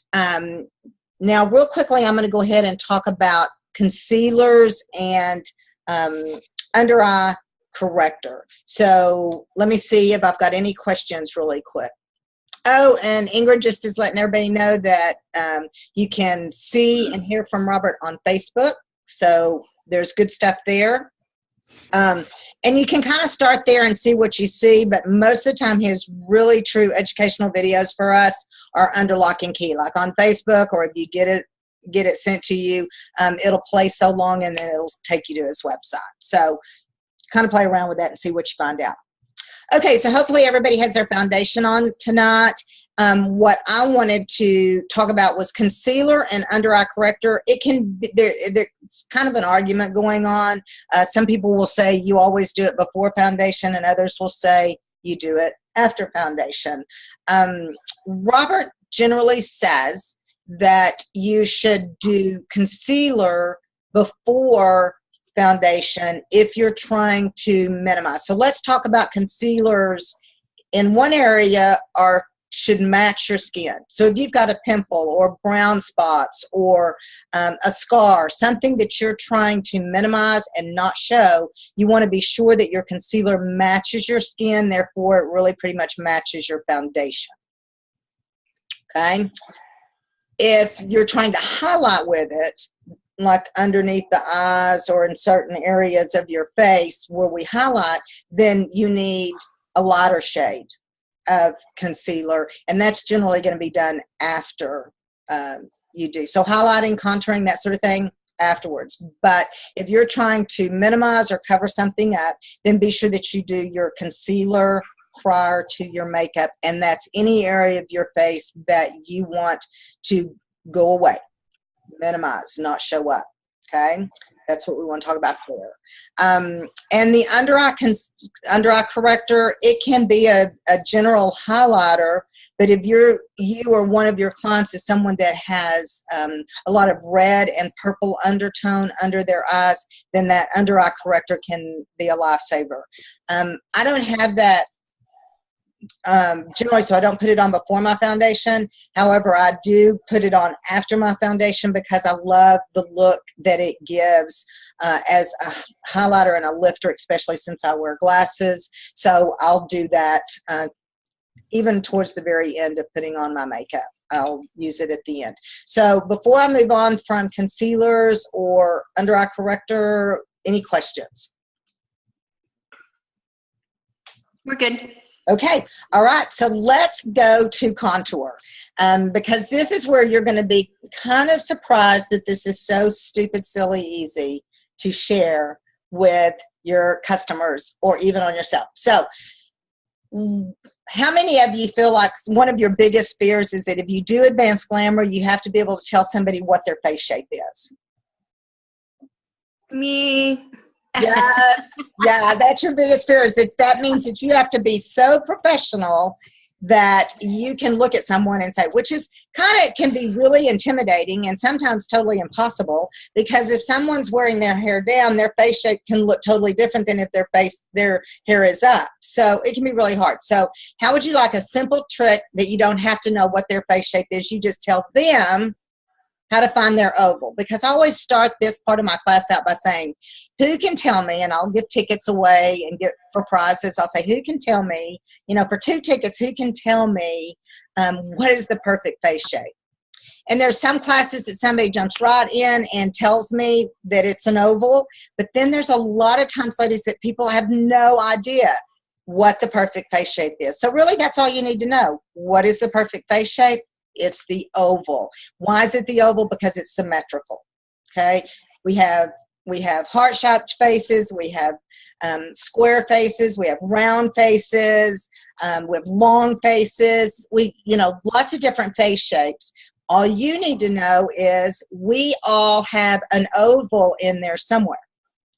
now real quickly, I'm going to go ahead and talk about concealers and under eye corrector. So let me see if I've got any questions really quick. Oh, and Ingrid just is letting everybody know that you can see and hear from Robert on Facebook. So there's good stuff there. And you can kind of start there and see what you see, but most of the time his really true educational videos for us are under lock and key, like on Facebook, or if you get it sent to you, it'll play so long and then it'll take you to his website. So kind of play around with that and see what you find out. Okay, so hopefully everybody has their foundation on tonight. what I wanted to talk about was concealer and under eye corrector. It can be, there's kind of an argument going on. Some people will say you always do it before foundation, and others will say you do it after foundation. Robert generally says that you should do concealer before foundation if you're trying to minimize. So let's talk about concealers in one area should match your skin. So if you've got a pimple or brown spots or a scar, something that you're trying to minimize and not show, you want to be sure that your concealer matches your skin, therefore it really pretty much matches your foundation. Okay? If you're trying to highlight with it, like underneath the eyes or in certain areas of your face where we highlight, then you need a lighter shade of concealer, and that's generally going to be done after you do. So highlighting, contouring, that sort of thing, afterwards. But if you're trying to minimize or cover something up, then be sure that you do your concealer prior to your makeup, and that's any area of your face that you want to go away, minimize, not show up. Okay, that's what we want to talk about there. And the under eye corrector, it can be a general highlighter, but if you or one of your clients is someone that has a lot of red and purple undertone under their eyes, then that under eye corrector can be a lifesaver. I don't have that generally, so I don't put it on before my foundation. However, I do put it on after my foundation because I love the look that it gives as a highlighter and a lifter, especially since I wear glasses. So I'll do that even towards the very end of putting on my makeup. I'll use it at the end. So before I move on from concealers or under eye corrector, any questions? We're good. Okay, all right, so let's go to contour because this is where you're going to be kind of surprised that this is so stupid, silly, easy to share with your customers or even on yourself. So how many of you feel like one of your biggest fears is that if you do advanced glamour, you have to be able to tell somebody what their face shape is? Me. Yes, yeah, that's your biggest fear, is that means that you have to be so professional that you can look at someone and say, which is kind of can be really intimidating and sometimes totally impossible, because if someone's wearing their hair down, their face shape can look totally different than if their hair is up. So it can be really hard. So how would you like a simple trick that you don't have to know what their face shape is? You just tell them how to find their oval. Because I always start this part of my class out by saying, who can tell me, and I'll give tickets away and get for prizes. I'll say, who can tell me, you know, for 2 tickets, who can tell me what is the perfect face shape? And there's some classes that somebody jumps right in and tells me that it's an oval, but then there's a lot of times, ladies, that people have no idea what the perfect face shape is. So really, that's all you need to know. What is the perfect face shape? It's the oval. Why is it the oval? Because it's symmetrical. Okay, we have heart-shaped faces, we have square faces, we have round faces, we have long faces, lots of different face shapes. All you need to know is we all have an oval in there somewhere.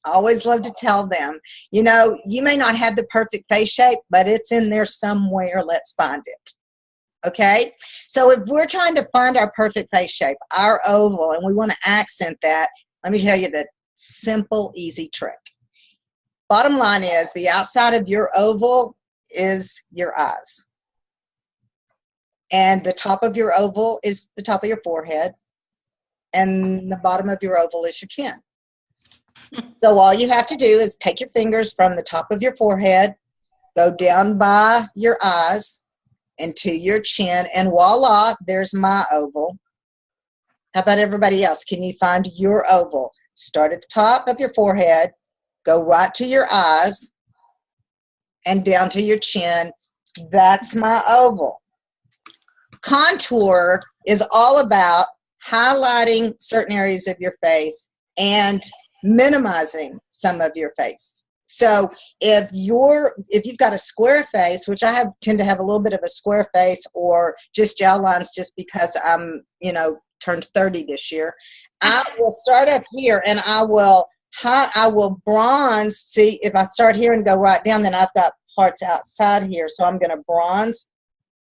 I always love to tell them, you know, you may not have the perfect face shape, but it's in there somewhere. Let's find it. Okay, so if we're trying to find our perfect face shape, our oval, and we want to accent that, let me tell you the simple, easy trick. Bottom line is the outside of your oval is your eyes. And the top of your oval is the top of your forehead. And the bottom of your oval is your chin. So all you have to do is take your fingers from the top of your forehead, go down by your eyes, and to your chin, and voila, there's my oval. How about everybody else? Can you find your oval? Start at the top of your forehead, go right to your eyes, and down to your chin. That's my oval. Contour is all about highlighting certain areas of your face and minimizing some of your face. So if you've got a square face, which I tend to have a little bit of a square face, or just gel lines, just because I'm, turned 30 this year, I will start up here and I will bronze. See, if I start here and go right down, then I've got parts outside here. So I'm going to bronze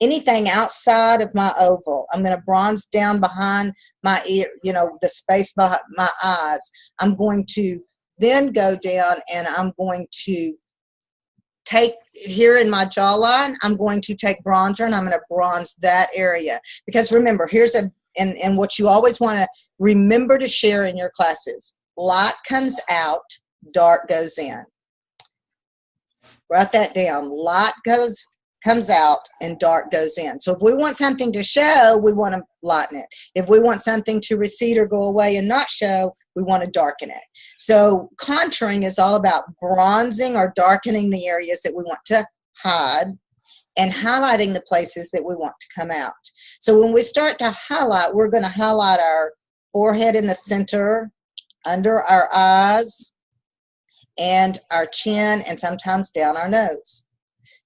anything outside of my oval. I'm going to bronze down behind my ear, the space behind my eyes. I'm going to then go down and I'm going to take here in my jawline, I'm going to take bronzer and I'm going to bronze that area. Because remember, and what you always want to remember to share in your classes, light comes out, dark goes in. Write that down. Light comes out and dark goes in. So if we want something to show, we want to lighten it. If we want something to recede or go away and not show, we want to darken it. So contouring is all about bronzing or darkening the areas that we want to hide and highlighting the places that we want to come out. So when we start to highlight, we're going to highlight our forehead in the center, under our eyes, and our chin, and sometimes down our nose.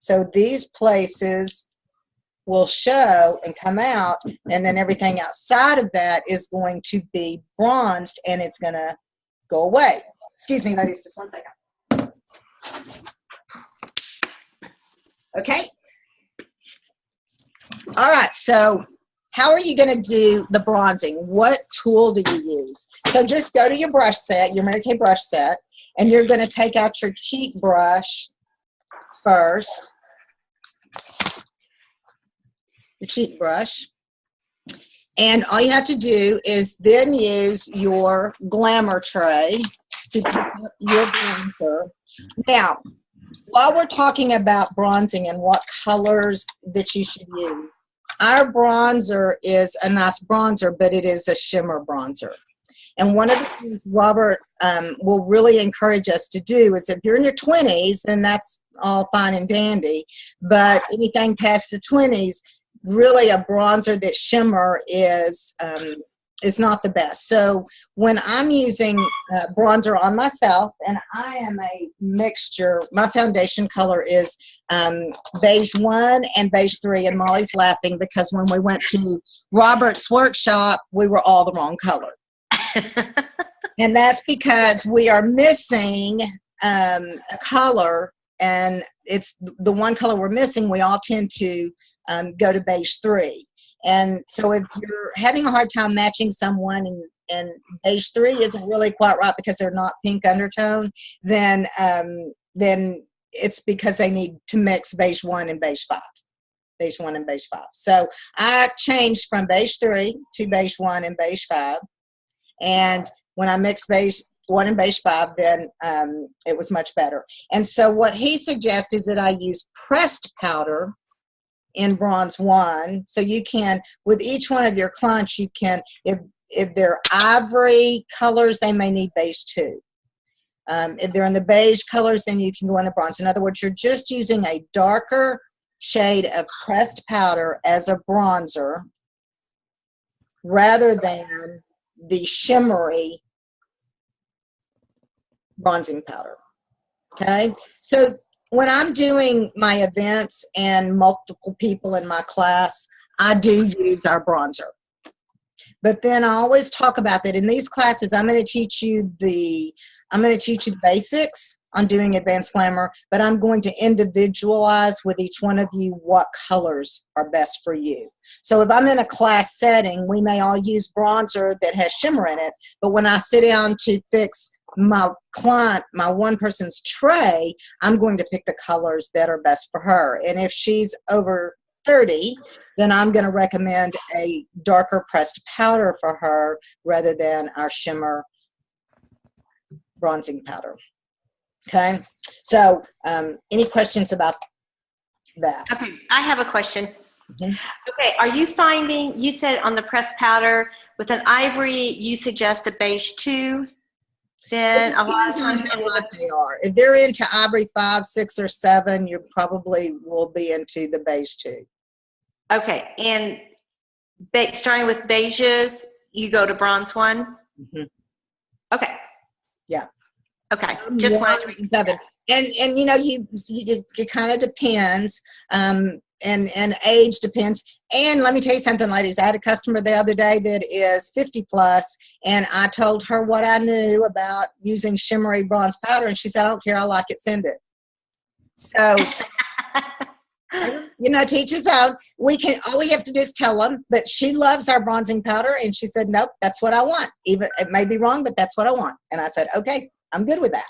So these places will show and come out, and then everything outside of that is going to be bronzed, and it's going to go away. Excuse me, ladies, just 1 second. Okay. All right, so how are you going to do the bronzing? What tool do you use? So just go to your brush set, your Mary Kay brush set, and you're going to take out your cheek brush first. Your cheek brush. And all you have to do is then use your glamour tray to pick up your bronzer. Now, while we're talking about bronzing and what colors that you should use, our bronzer is a nice bronzer, but it is a shimmer bronzer. And one of the things Robert will really encourage us to do is, if you're in your 20s, then that's all fine and dandy. But anything past the 20s, really a bronzer that shimmer is not the best. So when I'm using bronzer on myself, and I am a mixture, my foundation color is beige 1 and beige 3, and Molly's laughing because when we went to Robert's workshop, we were all the wrong color. And that's because we are missing a color, and it's the one color we're missing. We all tend to go to beige 3. And so if you're having a hard time matching someone and beige 3 isn't really quite right because they're not pink undertone, then it's because they need to mix beige 1 and beige 5. Beige 1 and beige 5. So I changed from beige 3 to beige 1 and beige 5. And when I mixed beige 1 and beige 5, then it was much better. And so what he suggests is that I use pressed powder in bronze 1. So you can, with each one of your clients, you can, if they're ivory colors, they may need beige 2. If they're in the beige colors, then you can go into bronze. In other words, you're just using a darker shade of pressed powder as a bronzer rather than the shimmery bronzing powder. Okay, so when I'm doing my events and multiple people in my class, I do use our bronzer. But then I always talk about that in these classes. I'm going to teach you the basics on doing advanced glamour, but I'm going to individualize with each one of you what colors are best for you. So if I'm in a class setting, we may all use bronzer that has shimmer in it, but when I sit down to fix my client, my one person's tray, I'm going to pick the colors that are best for her. And if she's over 30, then I'm going to recommend a darker pressed powder for her rather than our shimmer bronzing powder. Okay, so any questions about that? Okay, I have a question. Mm-hmm. Okay, are you finding, you said on the pressed powder with an ivory, you suggest a beige 2? Then a lot of times what they are. If they're into ivory 5, 6, or 7, you probably will be into the beige 2. Okay, and starting with beiges, you go to bronze 1? Mm-hmm. Okay. Yeah. Okay, just wanted to make seven. And you know, it kind of depends, and age depends. And let me tell you something, ladies. I had a customer the other day that is 50 plus, and I told her what I knew about using shimmery bronze powder, and she said, "I don't care. I like it. Send it." So, you know, teach his own. All we have to do is tell them. But she loves our bronzing powder, and she said, "Nope, that's what I want. Even it may be wrong, but that's what I want." And I said, "Okay, I'm good with that."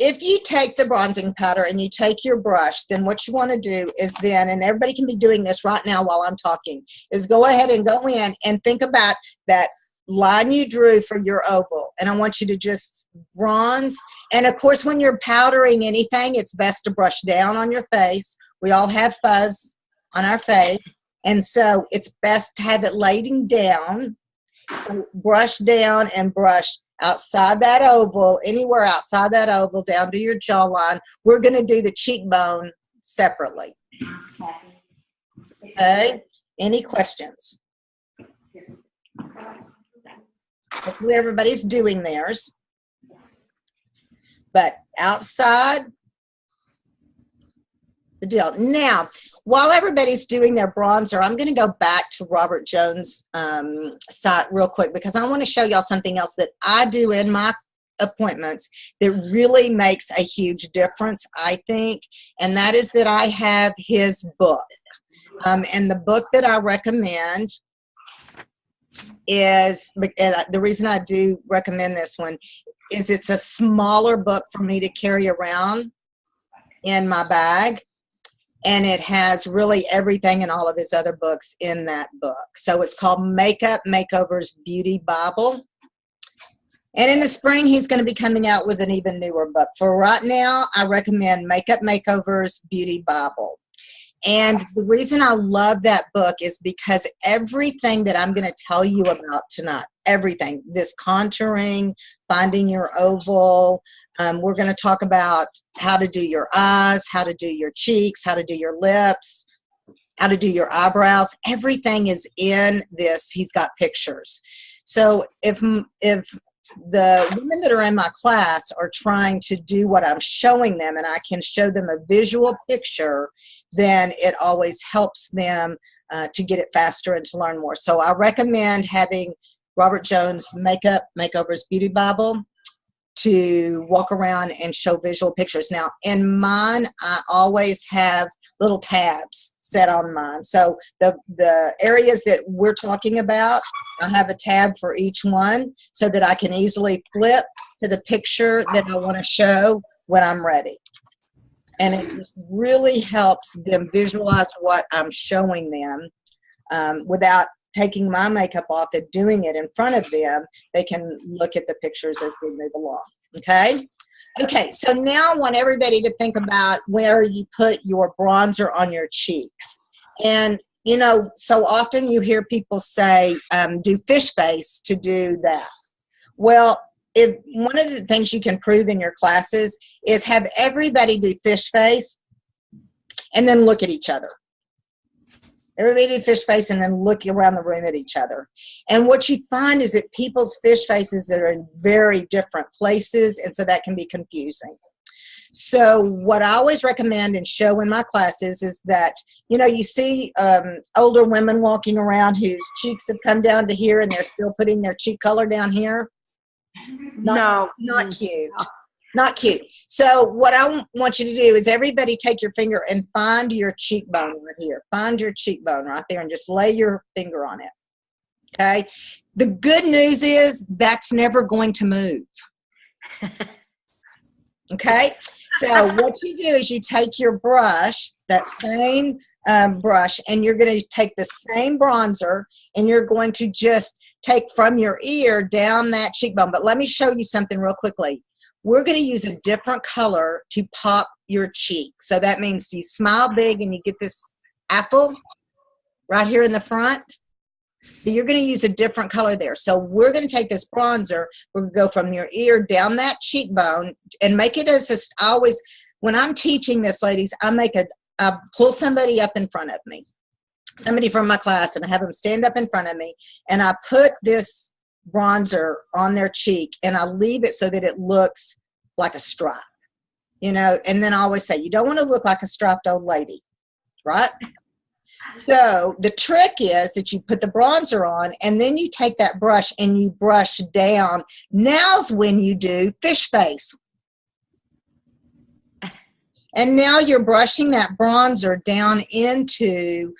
If you take the bronzing powder and you take your brush, then what you want to do is then, and everybody can be doing this right now while I'm talking, is go ahead and go in and think about that line you drew for your oval. And I want you to just bronze. And of course, when you're powdering anything, it's best to brush down on your face. We all have fuzz on our face. And so it's best to have it laying down. So brush down and brush outside that oval, anywhere outside that oval, down to your jawline. We're going to do the cheekbone separately. Okay? Any questions? Hopefully everybody's doing theirs. But outside the deal. Now, while everybody's doing their bronzer, I'm going to go back to Robert Jones' site real quick because I want to show y'all something else that I do in my appointments that really makes a huge difference, I think, and that is that I have his book. And the book that I recommend is, and the reason I do recommend this one is it's a smaller book for me to carry around in my bag. And it has really everything in all of his other books in that book. So it's called Makeup Makeovers Beauty Bible. And in the spring, he's going to be coming out with an even newer book. For right now, I recommend Makeup Makeovers Beauty Bible. And the reason I love that book is because everything that I'm going to tell you about tonight, everything, this contouring, finding your oval, we're going to talk about how to do your eyes, how to do your cheeks, how to do your lips, how to do your eyebrows. Everything is in this. He's got pictures. So if the women that are in my class are trying to do what I'm showing them and I can show them a visual picture, then it always helps them to get it faster and to learn more. So I recommend having Robert Jones' Makeup Makeovers Beauty Bible to walk around and show visual pictures. Now, in mine, I always have little tabs set on mine. So the areas that we're talking about, I have a tab for each one so that I can easily flip to the picture that I want to show when I'm ready. And it just really helps them visualize what I'm showing them without taking my makeup off and doing it in front of them. They can look at the pictures as we move along. Okay? Okay, so now I want everybody to think about where you put your bronzer on your cheeks. And, you know, so often you hear people say, do fish face to do that. Well, if one of the things you can prove in your classes is have everybody do fish face and then look at each other. Everybody do fish face and then look around the room at each other. And what you find is that people's fish faces are in very different places, and so that can be confusing. So what I always recommend and show in my classes is that, you know, you see older women walking around whose cheeks have come down to here and they're still putting their cheek color down here. Not cute. Not cute. So what I want you to do is everybody take your finger and find your cheekbone right here. Find your cheekbone right there and just lay your finger on it. Okay? The good news is that's never going to move. Okay? So what you do is you take your brush, that same brush, and you're going to take the same bronzer and you're going to just take from your ear down that cheekbone. But let me show you something real quickly. We're going to use a different color to pop your cheek. So that means you smile big and you get this apple right here in the front. So you're going to use a different color there. So we're going to take this bronzer. We're going to go from your ear down that cheekbone and make it as I always, when I'm teaching this, ladies, I pull somebody up in front of me, somebody from my class, and I have them stand up in front of me, and I put this bronzer on their cheek, and I leave it so that it looks like a stripe, you know, and then I always say, you don't want to look like a striped old lady, right? So the trick is that you put the bronzer on, and then you take that brush and you brush down. Now's when you do fish face. And now you're brushing that bronzer down into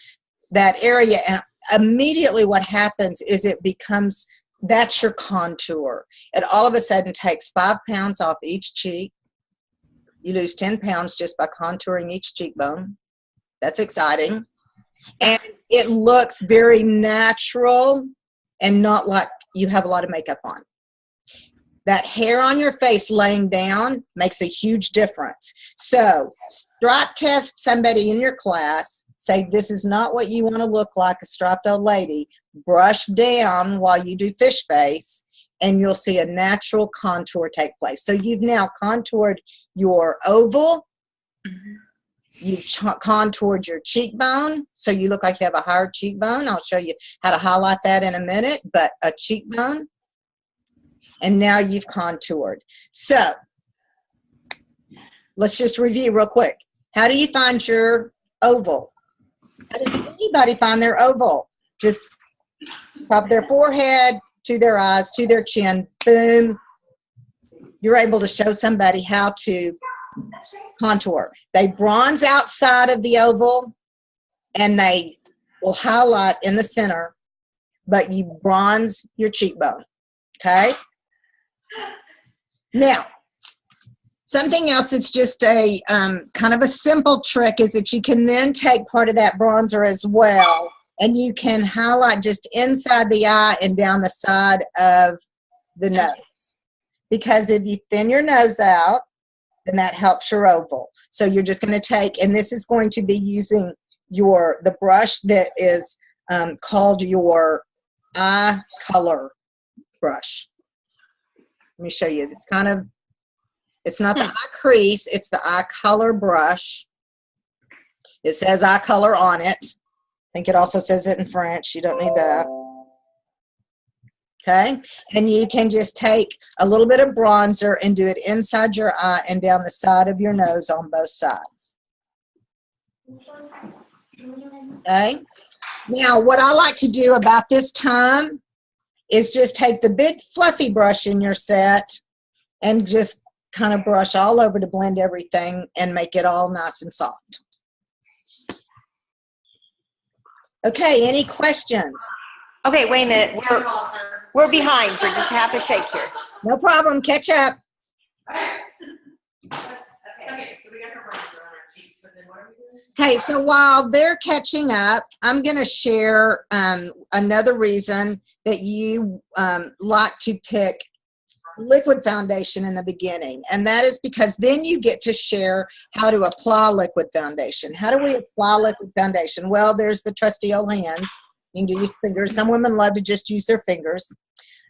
that area, and immediately what happens is it becomes, that's your contour. It all of a sudden takes 5 pounds off each cheek. You lose 10 pounds just by contouring each cheekbone. That's exciting. And it looks very natural and not like you have a lot of makeup on. That hair on your face laying down makes a huge difference. So stripe test somebody in your class. Say, this is not what you want to look like, a striped old lady. Brush down while you do fish face, and you'll see a natural contour take place. So you've now contoured your oval. You've contoured your cheekbone, so you look like you have a higher cheekbone. I'll show you how to highlight that in a minute, but a cheekbone. And now you've contoured. So let's just review real quick. How do you find your oval? How does anybody find their oval? Just top their forehead to their eyes, to their chin, boom. You're able to show somebody how to contour. They bronze outside of the oval, and they will highlight in the center, but you bronze your cheekbone, okay? Now, something else that's just a kind of a simple trick is that you can then take part of that bronzer as well, and you can highlight just inside the eye and down the side of the nose. Because if you thin your nose out, then that helps your oval. So you're just going to take, and this is going to be using the brush that is called your eye color brush. Let me show you. It's kind of, it's not the eye crease, it's the eye color brush. It says eye color on it. I think it also says it in French. You don't need that. Okay, and you can just take a little bit of bronzer and do it inside your eye and down the side of your nose on both sides. Okay, now what I like to do about this time is just take the big fluffy brush in your set and just kind of brush all over to blend everything and make it all nice and soft. Okay, any questions? Okay, wait a minute. We're behind for just half a shake here. No problem. Catch up. Okay, so we got her bronzer on our cheeks, but then what are we doing? Hey, so while they're catching up, I'm going to share another reason that you like to pick liquid foundation in the beginning, and that is because then you get to share how to apply liquid foundation. How do we apply liquid foundation? Well, there's the trusty old hands. You can do your fingers. Some women love to just use their fingers.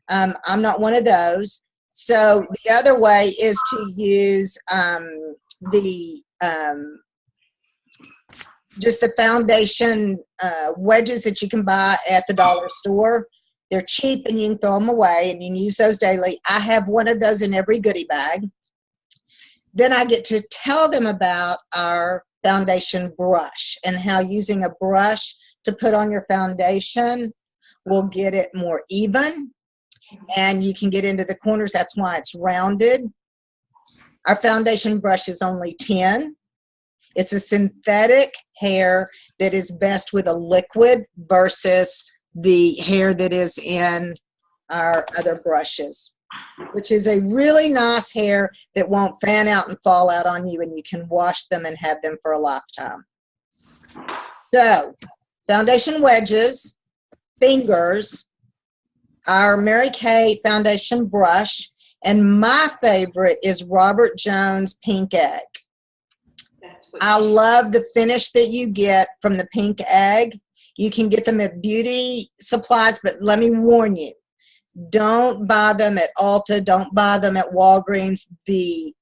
I'm not one of those. So the other way is to use just the foundation wedges that you can buy at the dollar store. They're cheap and you can throw them away and you can use those daily. I have one of those in every goodie bag. Then I get to tell them about our foundation brush and how using a brush to put on your foundation will get it more even, and you can get into the corners. That's why it's rounded. Our foundation brush is only 10. It's a synthetic hair that is best with a liquid versus the hair that is in our other brushes, which is a really nice hair that won't fan out and fall out on you, and you can wash them and have them for a lifetime. So, foundation wedges, fingers, our Mary Kay foundation brush, and my favorite is Robert Jones Pink Egg. I love the finish that you get from the pink egg. You can get them at beauty supplies, but let me warn you, don't buy them at Ulta, don't buy them at Walgreens. The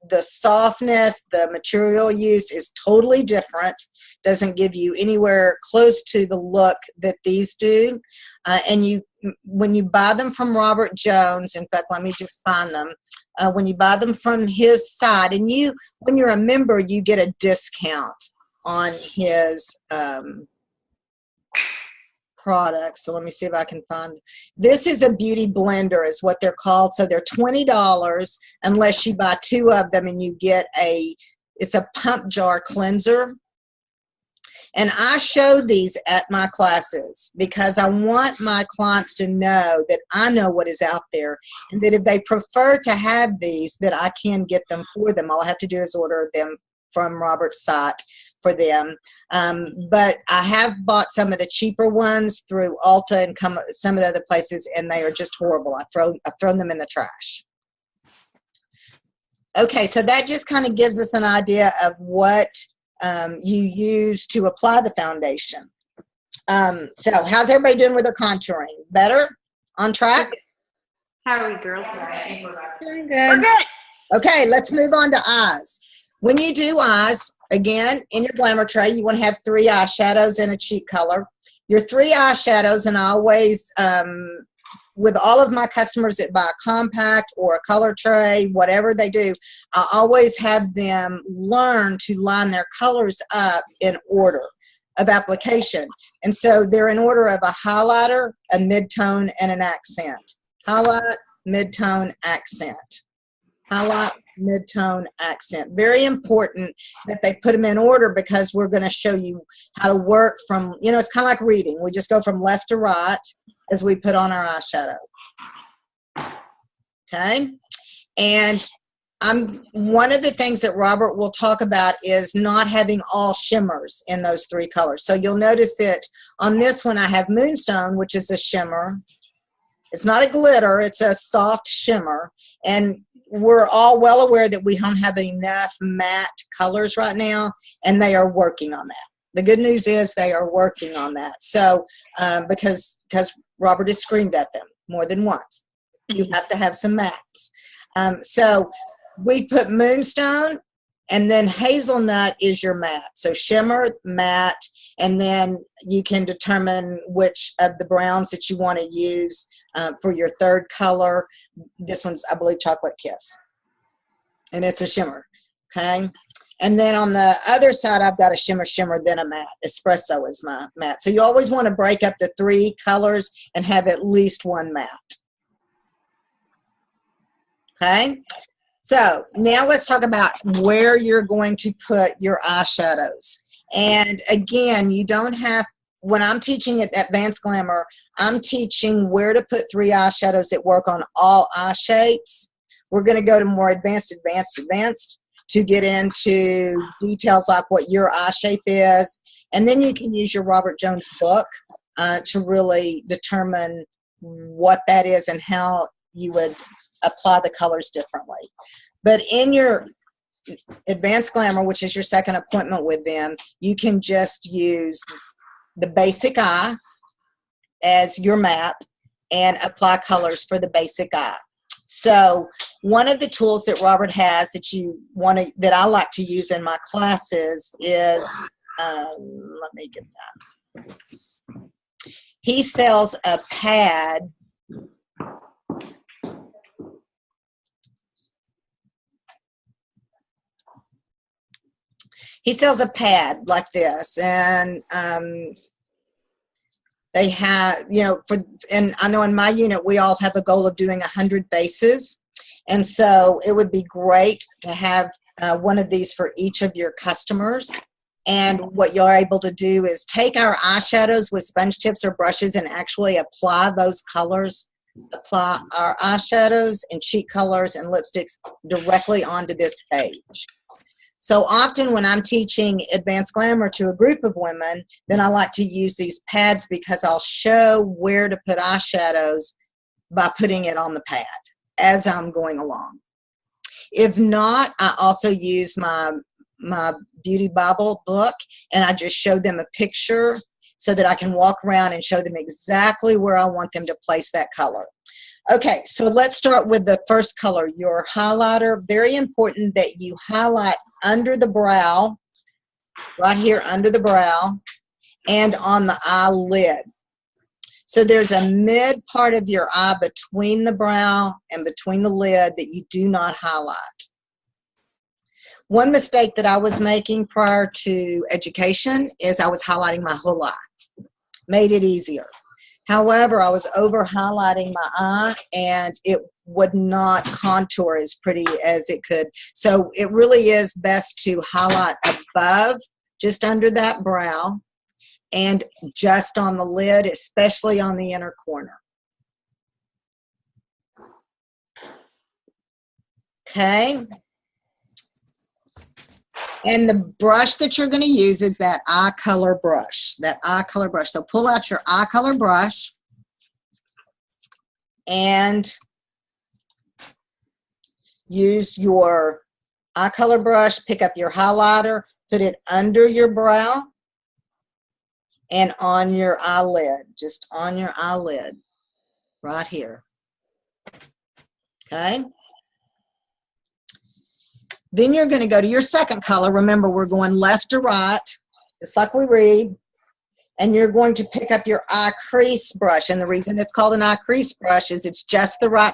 the softness, the material use is totally different. Doesn't give you anywhere close to the look that these do. And when you buy them from Robert Jones, in fact, let me just find them. When you buy them from his site, and when you're a member, you get a discount on his products. So let me see if I can find. This is a beauty blender is what they're called. So they're $20 unless you buy 2 of them, and you get it's a pump jar cleanser. And I show these at my classes because I want my clients to know that I know what is out there, and that if they prefer to have these, that I can get them for them. All I have to do is order them from Robert's site for them. But I have bought some of the cheaper ones through Ulta and some of the other places, and they are just horrible. I've thrown them in the trash. Okay, so that just kind of gives us an idea of what you use to apply the foundation. So how's everybody doing with their contouring? Better? On track? How are we, girls? Doing We're good. good. Okay, let's move on to eyes. When you do eyes, again, in your glamour tray, you want to have 3 eyeshadows in a cheek color. Your 3 eyeshadows, and I always, with all of my customers that buy a compact or a color tray, whatever they do, I always have them learn to line their colors up in order of application. And so they're in order of a highlighter, a mid-tone, and an accent. Highlight, mid-tone, accent. Highlight, mid-tone, accent. Very important that they put them in order, because we're going to show you how to work from, it's kind of like reading. We just go from left to right as we put on our eyeshadow. Okay? And one of the things that Robert will talk about is not having all shimmers in those 3 colors. So you'll notice that on this one I have Moonstone, which is a shimmer. It's not a glitter, it's a soft shimmer. And we're all well aware that we don't have enough matte colors right now, and they are working on that. The good news is they are working on that. So because Robert has screamed at them more than once, you have to have some mattes. So we put Moonstone, and then Hazelnut is your matte. So shimmer, matte, and then you can determine which of the browns that you want to use for your 3rd color. This one's, I believe, Chocolate Kiss. And it's a shimmer, okay? And then on the other side, I've got a shimmer, shimmer, then a matte. Espresso is my matte. So you always want to break up the 3 colors and have at least 1 matte. Okay? So now let's talk about where you're going to put your eyeshadows. And again, you don't have, when I'm teaching at Advanced Glamour, I'm teaching where to put 3 eyeshadows that work on all eye shapes. We're going to go to more advanced to get into details like what your eye shape is. And then you can use your Robert Jones book to really determine what that is and how you would apply the colors differently. But in your Advanced Glamour, which is your 2nd appointment with them, you can just use the basic eye as your map and apply colors for the basic eye. So one of the tools that Robert has that I like to use in my classes is, let me get that. He sells a pad. He sells a pad like this, and they have, and I know in my unit we all have a goal of doing 100 faces, and so it would be great to have one of these for each of your customers. And what you're able to do is take our eyeshadows with sponge tips or brushes and actually apply those colors, apply our eyeshadows and cheek colors and lipsticks directly onto this page. So often when I'm teaching Advanced Glamour to a group of women, then I like to use these pads because I'll show where to put eyeshadows by putting it on the pad as I'm going along. If not, I also use my Beauty Bible book, and I just show them a picture so that I can walk around and show them exactly where I want them to place that color. Okay, so let's start with the first color, your highlighter. Very important that you highlight under the brow, right here under the brow, and on the eyelid. So there's a mid part of your eye between the brow and between the lid that you do not highlight. One mistake that I was making prior to education is I was highlighting my whole eye. Made it easier. However, I was over highlighting my eye and it would not contour as pretty as it could. So it really is best to highlight above, just under that brow, and just on the lid, especially on the inner corner. Okay. And the brush that you're going to use is that eye color brush, So pull out your eye color brush and use your eye color brush, pick up your highlighter, put it under your brow and on your eyelid, just on your eyelid, right here. Okay. Then you're going to go to your second color. Remember, we're going left to right, just like we read. And you're going to pick up your eye crease brush. And the reason it's called an eye crease brush is it's just the right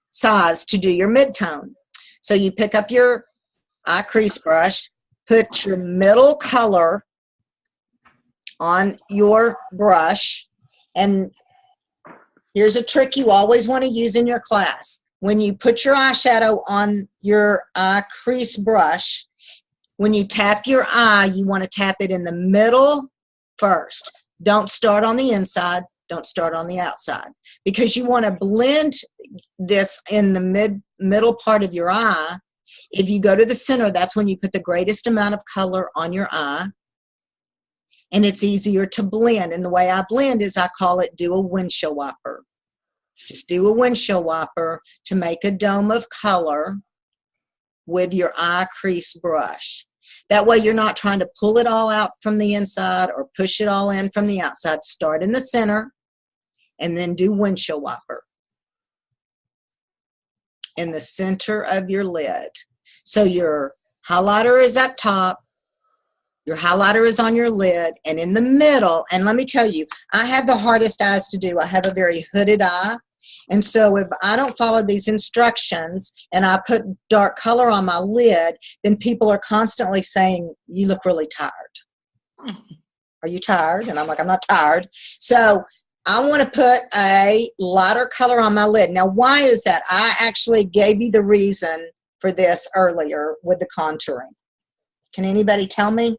size to do your mid-tone. So you pick up your eye crease brush, put your middle color on your brush. And here's a trick you always want to use in your class. When you put your eyeshadow on your eye crease brush, when you tap your eye, you want to tap it in the middle first. Don't start on the inside. Don't start on the outside. Because you want to blend this in the middle part of your eye. If you go to the center, that's when you put the greatest amount of color on your eye. And it's easier to blend. And the way I blend is I call it do a windshield wiper. Just do a windshield wiper to make a dome of color with your eye crease brush. That way you're not trying to pull it all out from the inside or push it all in from the outside. Start in the center and then do windshield wiper in the center of your lid. So your highlighter is up top, your highlighter is on your lid, and in the middle, and let me tell you, I have the hardest eyes to do. I have a very hooded eye. And so if I don't follow these instructions and I put dark color on my lid, then people are constantly saying, you look really tired. Are you tired? And I'm like, I'm not tired. So I want to put a lighter color on my lid. Now, why is that? I actually gave you the reason for this earlier with the contouring. Can anybody tell me?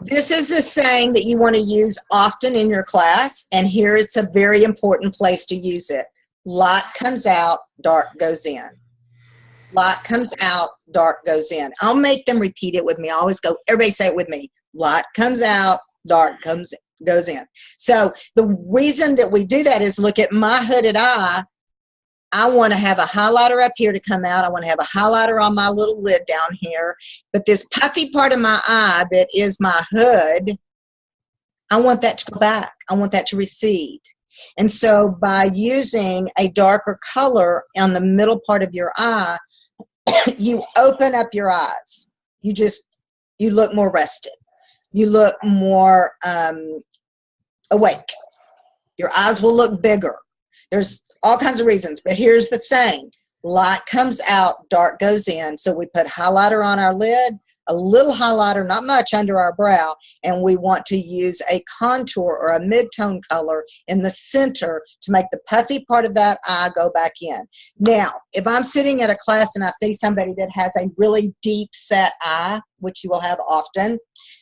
This is the saying that you want to use often in your class, and here it's a very important place to use it. Light comes out, dark goes in. Light comes out, dark goes in. I'll make them repeat it with me. I always go, everybody say it with me. Light comes out, dark goes in. So the reason that we do that is look at my hooded eye. I want to have a highlighter up here to come out. I want to have a highlighter on my little lid down here. But this puffy part of my eye that is my hood, I want that to go back. I want that to recede. And so by using a darker color on the middle part of your eye, you open up your eyes. You look more rested. You look more awake. Your eyes will look bigger. There's all kinds of reasons, but here's the saying. Light comes out, dark goes in. So we put highlighter on our lid, a little highlighter, not much, under our brow, and we want to use a contour or a mid-tone color in the center to make the puffy part of that eye go back in. Now, if I'm sitting at a class and I see somebody that has a really deep set eye, which you will have often,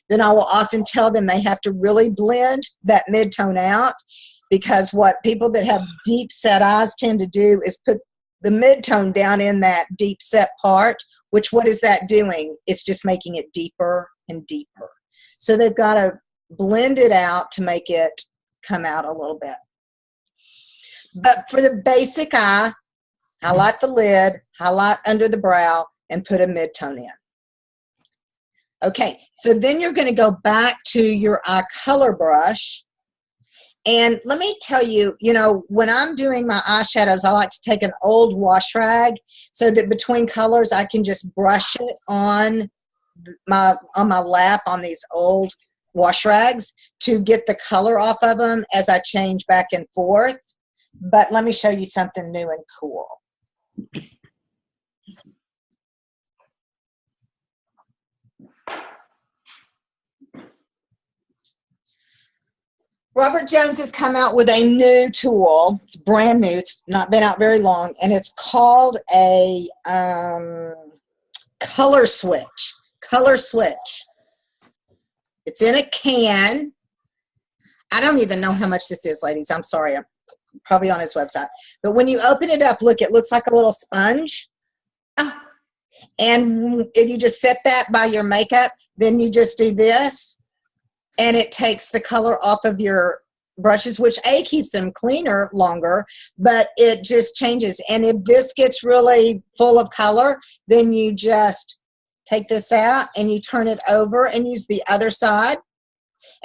then I will often tell them they have to really blend that mid-tone out. Because what people that have deep set eyes tend to do is put the mid-tone down in that deep set part, which what is that doing? It's just making it deeper and deeper. So they've got to blend it out to make it come out a little bit. But for the basic eye, highlight the lid, highlight under the brow, and put a mid-tone in. Okay, so then you're going to go back to your eye color brush. And let me tell you, you know, when I'm doing my eyeshadows, I like to take an old wash rag so that between colors I can just brush it on my lap on these old wash rags to get the color off of them as I change back and forth. But let me show you something new and cool. Robert Jones has come out with a new tool. It's brand new. It's not been out very long, and it's called a color switch. Color switch. It's in a can. I don't even know how much this is, ladies. I'm sorry. I'm probably on his website. But when you open it up, look, it looks like a little sponge. Oh. And if you just set that by your makeup, then you just do this, and it takes the color off of your brushes, which A, keeps them cleaner longer, but it just changes. And if this gets really full of color, then you just take this out and you turn it over and use the other side.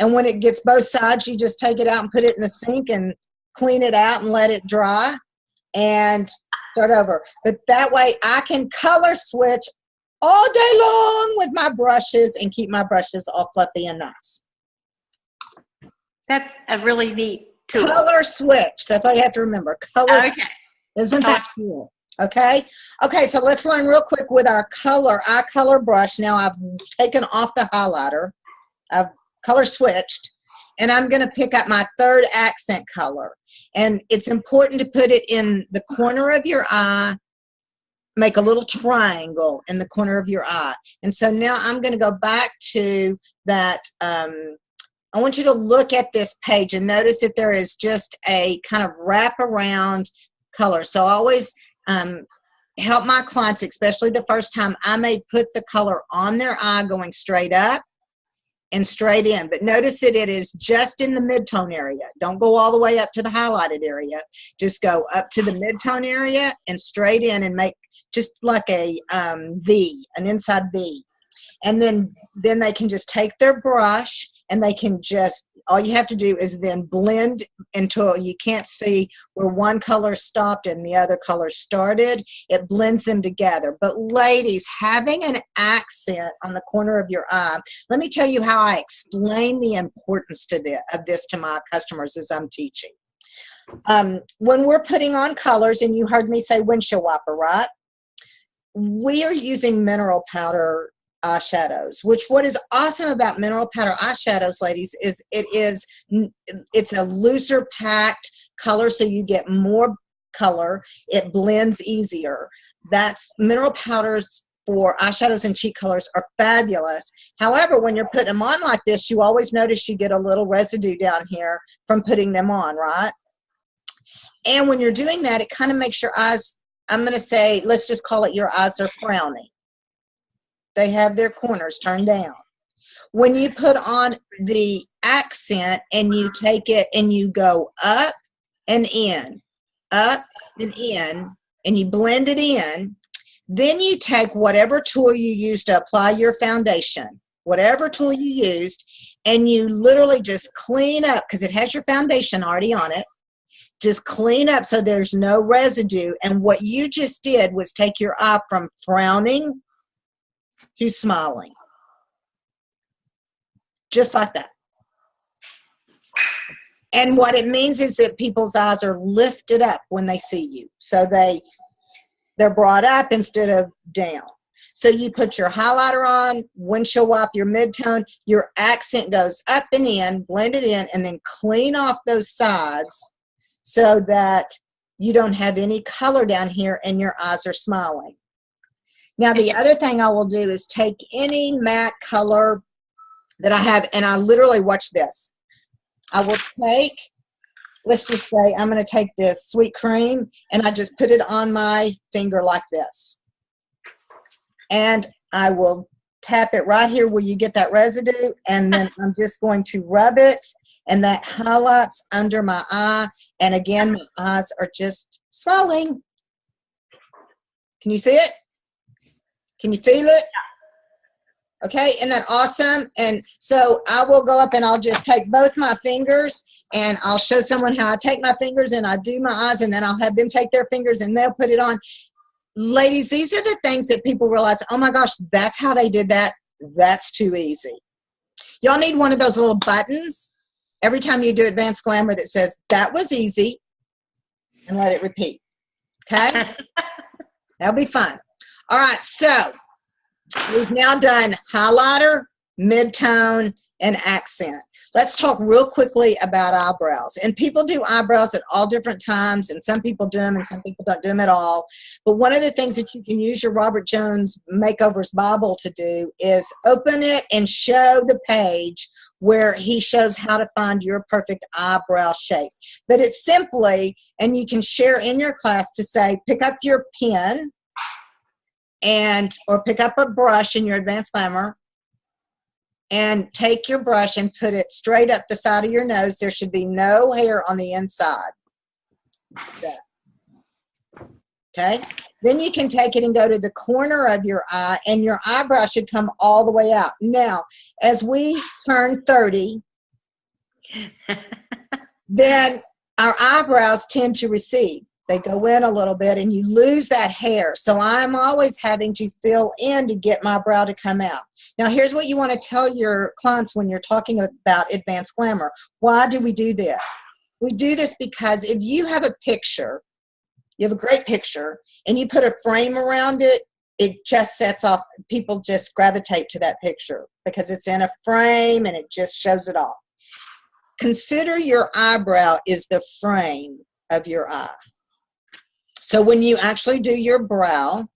And when it gets both sides, you just take it out and put it in the sink and clean it out and let it dry and start over. But that way I can color switch all day long with my brushes and keep my brushes all fluffy and nice. That's a really neat tool. Color switch. That's all you have to remember. Color. Okay. Isn't that cool? Okay. Okay, so let's learn real quick with our eye color brush. Now I've taken off the highlighter. I've color switched. And I'm going to pick up my third accent color. And it's important to put it in the corner of your eye. Make a little triangle in the corner of your eye. And so now I'm going to go back to that. I want you to look at this page and notice that there is just a kind of wraparound color. So I always help my clients, especially the first time, I may put the color on their eye going straight up and straight in. But notice that it is just in the mid-tone area. Don't go all the way up to the highlighted area. Just go up to the mid-tone area and straight in and make just like a V, an inside V. And then they can just take their brush and they can just, all you have to do is then blend until you can't see where one color stopped and the other color started. It blends them together. But ladies, having an accent on the corner of your eye, let me tell you how I explain the importance of this to my customers as I'm teaching. When we're putting on colors, and you heard me say windshield wiper, right? We are using mineral powder eyeshadows, which what is awesome about mineral powder eyeshadows, ladies, is it's a looser packed color, so you get more color. It blends easier. That's mineral powders for eyeshadows and cheek colors are fabulous. However, when you're putting them on like this, you always notice you get a little residue down here from putting them on, right? And when you're doing that, it kind of makes your eyes, I'm going to say, let's just call it your eyes are frowning. They have their corners turned down. When you put on the accent and you take it and you go up and in, and you blend it in, then you take whatever tool you use to apply your foundation, whatever tool you used, and you literally just clean up, because it has your foundation already on it. Just clean up so there's no residue. And what you just did was take your eye from frowning to smiling. Just like that. And what it means is that people's eyes are lifted up when they see you. So they're brought up instead of down. So you put your highlighter on, windshield wipe your mid-tone, your accent goes up and in, blend it in, and then clean off those sides so that you don't have any color down here and your eyes are smiling. Now, the other thing I will do is take any matte color that I have, and I literally watch this. I will take, let's just say, I'm going to take this Sweet Cream, and I just put it on my finger like this. And I will tap it right here where you get that residue, and then I'm just going to rub it, and that highlights under my eye. And again, my eyes are just smiling. Can you see it? Can you feel it? Okay, isn't that awesome? And so I will go up and I'll just take both my fingers and I'll show someone how I take my fingers and I do my eyes, and then I'll have them take their fingers and they'll put it on. Ladies, these are the things that people realize, oh my gosh, that's how they did that. That's too easy. Y'all need one of those little buttons every time you do Advanced Glamour that says, that was easy, and let it repeat. Okay? That'll be fun. All right, so we've now done highlighter, midtone, and accent. Let's talk real quickly about eyebrows. And people do eyebrows at all different times, and some people do them and some people don't do them at all. But one of the things that you can use your Robert Jones Makeovers Bible to do is open it and show the page where he shows how to find your perfect eyebrow shape. But it's simply, and you can share in your class to say, pick up your pen or pick up a brush in your Advanced Glamour and take your brush and put it straight up the side of your nose. There should be no hair on the inside. Okay? Then you can take it and go to the corner of your eye, and your eyebrow should come all the way out. Now, as we turn 30, then our eyebrows tend to recede. They go in a little bit and you lose that hair. So I'm always having to fill in to get my brow to come out. Now here's what you want to tell your clients when you're talking about Advanced Glamour. Why do we do this? We do this because if you have a picture, you have a great picture, and you put a frame around it, it just sets off, people just gravitate to that picture because it's in a frame and it just shows it off. Consider your eyebrow is the frame of your eye. So when you actually do your brow,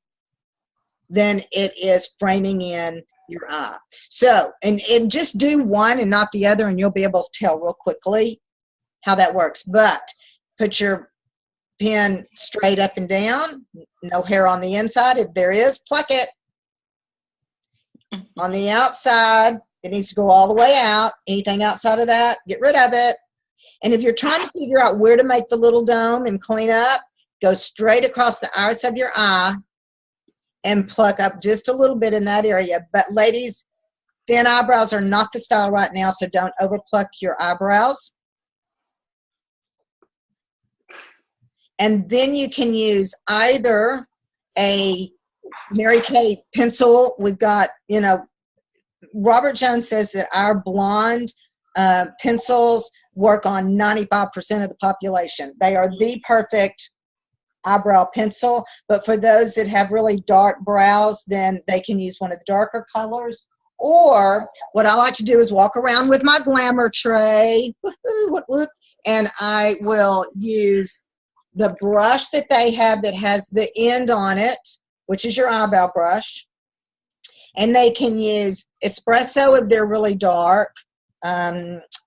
then it is framing in your eye. So, and just do one and not the other, and you'll be able to tell real quickly how that works. But put your pen straight up and down, no hair on the inside. If there is, pluck it. On the outside, it needs to go all the way out. Anything outside of that, get rid of it. And if you're trying to figure out where to make the little dome and clean up, go straight across the iris of your eye and pluck up just a little bit in that area. But ladies, thin eyebrows are not the style right now, so don't overpluck your eyebrows. And then you can use either a Mary Kay pencil. We've got, you know, Robert Jones says that our blonde pencils work on 95% of the population. They are the perfect eyebrow pencil, but for those that have really dark brows, then they can use one of the darker colors. Or what I like to do is walk around with my glamour tray, and I will use the brush that they have that has the end on it, which is your eyebrow brush. And they can use espresso if they're really dark,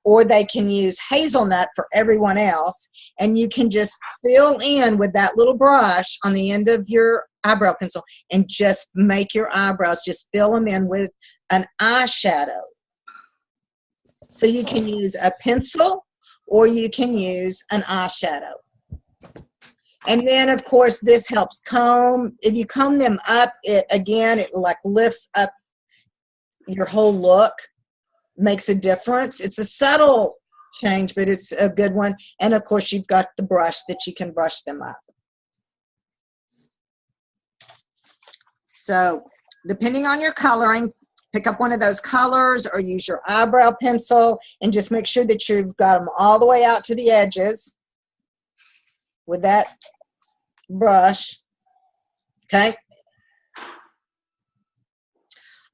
or they can use hazelnut for everyone else. And you can just fill in with that little brush on the end of your eyebrow pencil and just make your eyebrows, just fill them in with an eyeshadow. So you can use a pencil or you can use an eyeshadow. And then, of course, this helps comb. If you comb them up, it like lifts up your whole look, makes a difference. It's a subtle change, but it's a good one. And, of course, you've got the brush that you can brush them up. So, depending on your coloring, pick up one of those colors or use your eyebrow pencil and just make sure that you've got them all the way out to the edges with that brush. Okay.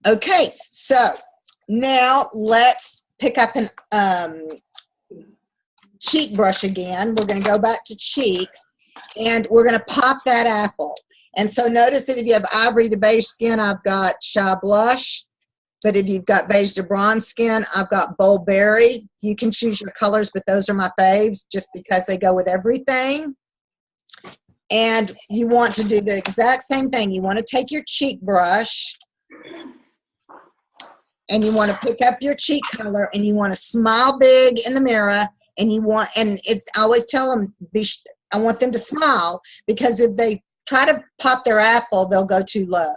Okay, so now let's pick up an cheek brush again. We're going to go back to cheeks and we're going to pop that apple. And so notice that if you have ivory to beige skin, I've got Shy Blush. But if you've got beige to bronze skin, I've got Bold Berry. You can choose your colors, but those are my faves just because they go with everything. And you want to do the exact same thing. You want to take your cheek brush and you want to pick up your cheek color and you want to smile big in the mirror, and you want, and it's, I always tell them, I want them to smile, because if they try to pop their apple, they'll go too low.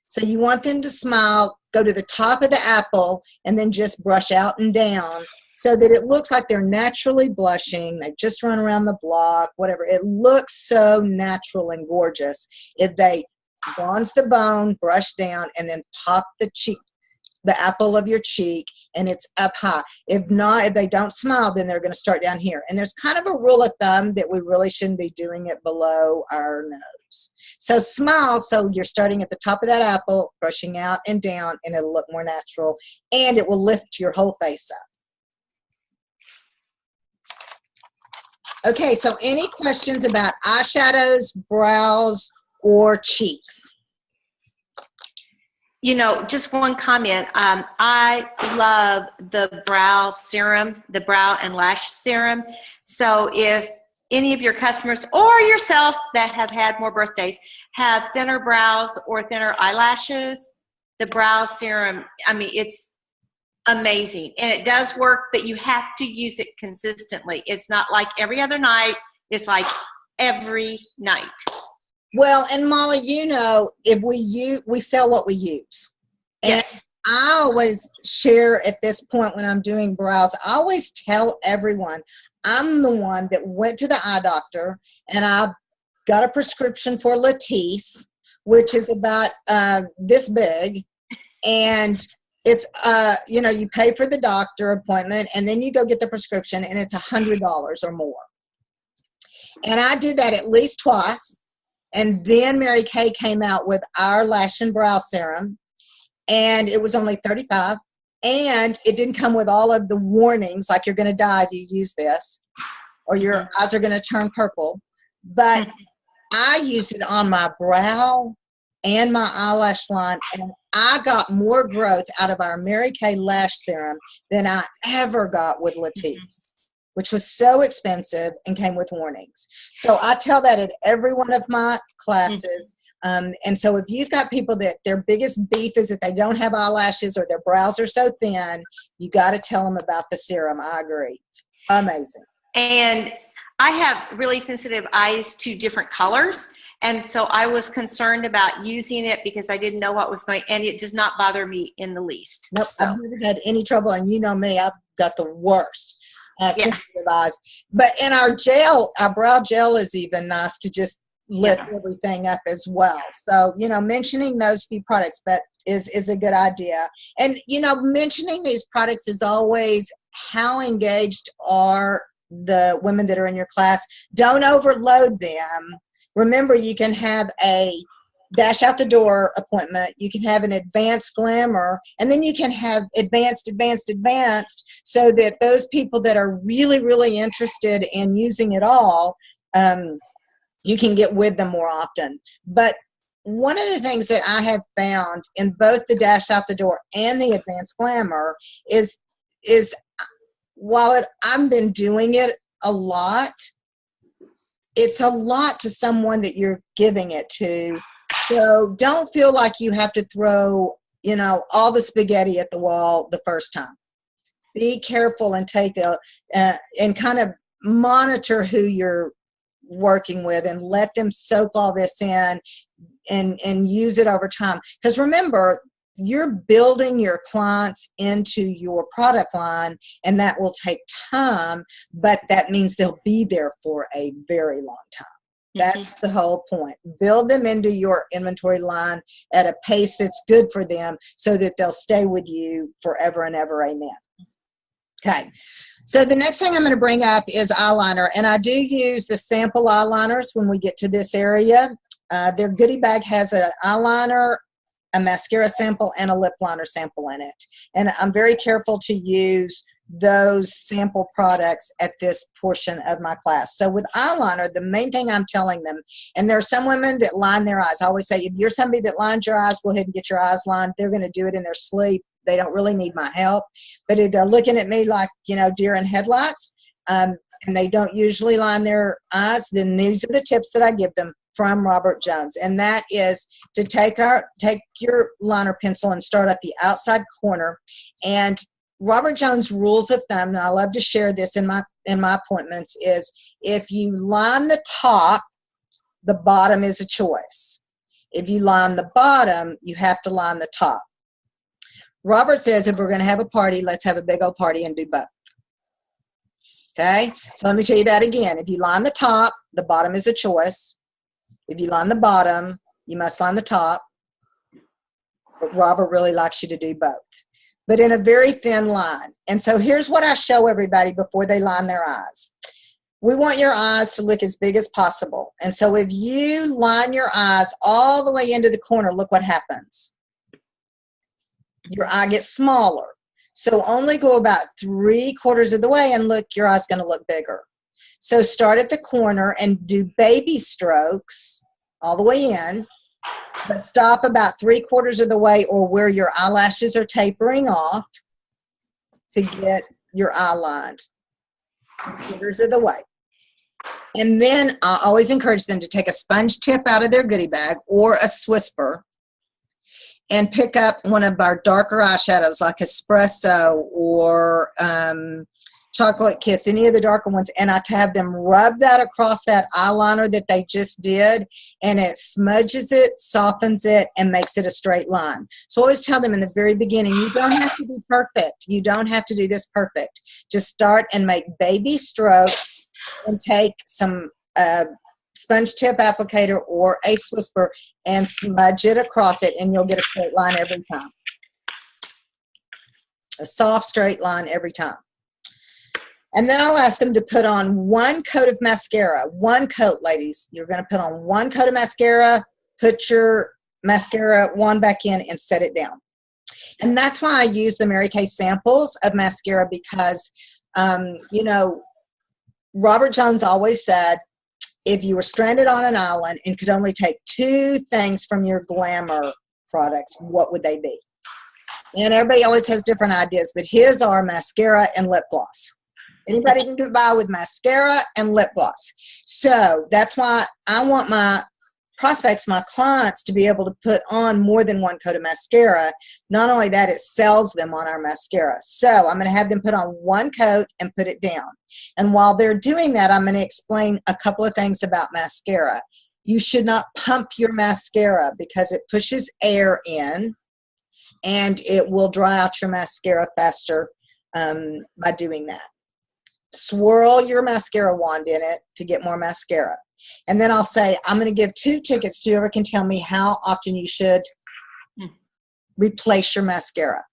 So you want them to smile go to the top of the apple and then just brush out and down so that it looks like they're naturally blushing. They just run around the block, whatever. It looks so natural and gorgeous if they bronze the bone, brush down, and then pop the cheek, the apple of your cheek, and it's up high. If not, if they don't smile, then they're going to start down here. And there's kind of a rule of thumb that we really shouldn't be doing it below our nose. So smile, so you're starting at the top of that apple, brushing out and down, and it'll look more natural, and it will lift your whole face up. Okay, so any questions about eyeshadows, brows, or cheeks? You know, just one comment. I love the brow serum, the brow and lash serum. So if any of your customers or yourself that have had more birthdays have thinner brows or thinner eyelashes, the brow serum, I mean, it's amazing. And it does work, but you have to use it consistently. It's not like every other night. It's like every night. Well, and Molly, you know, if we sell what we use. And Yes. I always share at this point when I'm doing brows, I always tell everyone, I'm the one that went to the eye doctor and I got a prescription for Latisse, which is about this big. And it's, you know, you pay for the doctor appointment and then you go get the prescription and it's $100 or more. And I did that at least twice. And then Mary Kay came out with our lash and brow serum, and it was only $35, and it didn't come with all of the warnings, like you're going to die if you use this, or your eyes are going to turn purple. But I used it on my brow and my eyelash line, and I got more growth out of our Mary Kay lash serum than I ever got with Latisse, which was so expensive and came with warnings. So I tell that at every one of my classes. And so if you've got people that their biggest beef is that they don't have eyelashes or their brows are so thin, you got to tell them about the serum. I agree. It's amazing. And I have really sensitive eyes to different colors. And so I was concerned about using it because I didn't know what was going, and it does not bother me in the least. Nope, So. I've never had any trouble. And you know me, I've got the worst sensitive eyes. But in our gel, our brow gel is even nice to just lift everything up as well. So, you know, mentioning those few products but is a good idea. And, you know, mentioning these products is always how engaged are the women that are in your class. Don't overload them. Remember, you can have a dash out the door appointment, you can have an advanced glamour, and then you can have advanced, so that those people that are really, really interested in using it all, you can get with them more often. But one of the things that I have found in both the dash out the door and the advanced glamour is while I've been doing it a lot, it's a lot to someone that you're giving it to. So don't feel like you have to throw, you know, all the spaghetti at the wall the first time. Be careful and take and kind of monitor who you're working with and let them soak all this in and use it over time. Because remember, you're building your clients into your product line, and that will take time, but that means they'll be there for a very long time. That's the whole point. Build them into your inventory line at a pace that's good for them so that they'll stay with you forever and ever. Amen. Okay. So the next thing I'm going to bring up is eyeliner. And I do use the sample eyeliners when we get to this area. Their goodie bag has an eyeliner, a mascara sample, and a lip liner sample in it. And I'm very careful to use those sample products at this portion of my class. So with eyeliner, the main thing I'm telling them, and there are some women that line their eyes. I always say, if you're somebody that lines your eyes, go ahead and get your eyes lined. They're going to do it in their sleep. They don't really need my help. But if they're looking at me like, you know, deer in headlights, and they don't usually line their eyes, then these are the tips that I give them from Robert Jones. And that is to take your liner pencil and start at the outside corner. And Robert Jones' rules of thumb, and I love to share this in my appointments, is if you line the top, the bottom is a choice. If you line the bottom, you have to line the top. Robert says if we're going to have a party, let's have a big old party and do both. Okay, so let me tell you that again. If you line the top, the bottom is a choice. If you line the bottom, you must line the top. But Robert really likes you to do both, but in a very thin line. And so here's what I show everybody before they line their eyes. We want your eyes to look as big as possible. And so if you line your eyes all the way into the corner, look what happens. Your eye gets smaller. So only go about 3/4 of the way and look, your eye's going to look bigger. So start at the corner and do baby strokes all the way in, but stop about 3/4 of the way or where your eyelashes are tapering off to get your eye lined. 3/4 of the way. And then I always encourage them to take a sponge tip out of their goodie bag or a Swisper and pick up one of our darker eyeshadows like Espresso or Chocolate Kiss, any of the darker ones, and I have them rub that across that eyeliner that they just did, and it smudges it, softens it, and makes it a straight line. So I always tell them in the very beginning, you don't have to be perfect. You don't have to do this perfect. Just start and make baby strokes and take some sponge tip applicator or a Swisper and smudge it across it, and you'll get a straight line every time. A soft straight line every time. And then I'll ask them to put on 1 coat of mascara. 1 coat, ladies. You're going to put on 1 coat of mascara, put your mascara wand back in, and set it down. And that's why I use the Mary Kay samples of mascara because, you know, Robert Jones always said, if you were stranded on an island and could only take 2 things from your glamour products, what would they be? And everybody always has different ideas, but his are mascara and lip gloss. Anybody can get by with mascara and lip gloss. So that's why I want my prospects, my clients, to be able to put on more than 1 coat of mascara. Not only that, it sells them on our mascara. So I'm going to have them put on 1 coat and put it down. And while they're doing that, I'm going to explain a couple of things about mascara. You should not pump your mascara because it pushes air in and it will dry out your mascara faster by doing that. Swirl your mascara wand in it to get more mascara. And then I'll say, I'm going to give 2 tickets to whoever can tell me how often you should replace your mascara.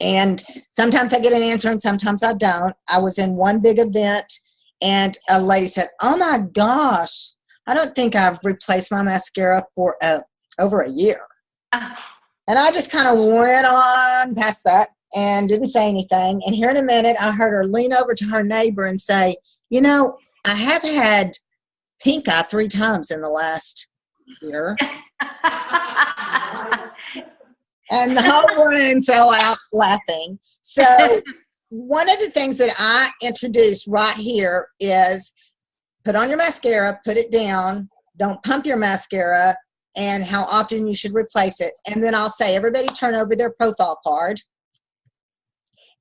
And sometimes I get an answer and sometimes I don't. I was in one big event and a lady said, oh my gosh, I don't think I've replaced my mascara for over a year. And I just kind of went on past that and didn't say anything. And here in a minute, I heard her lean over to her neighbor and say, you know, I have had pink eye 3 times in the last year. And the whole room fell out laughing. So one of the things that I introduced right here is put on your mascara, put it down, don't pump your mascara, and how often you should replace it. And then I'll say, everybody turn over their profile card.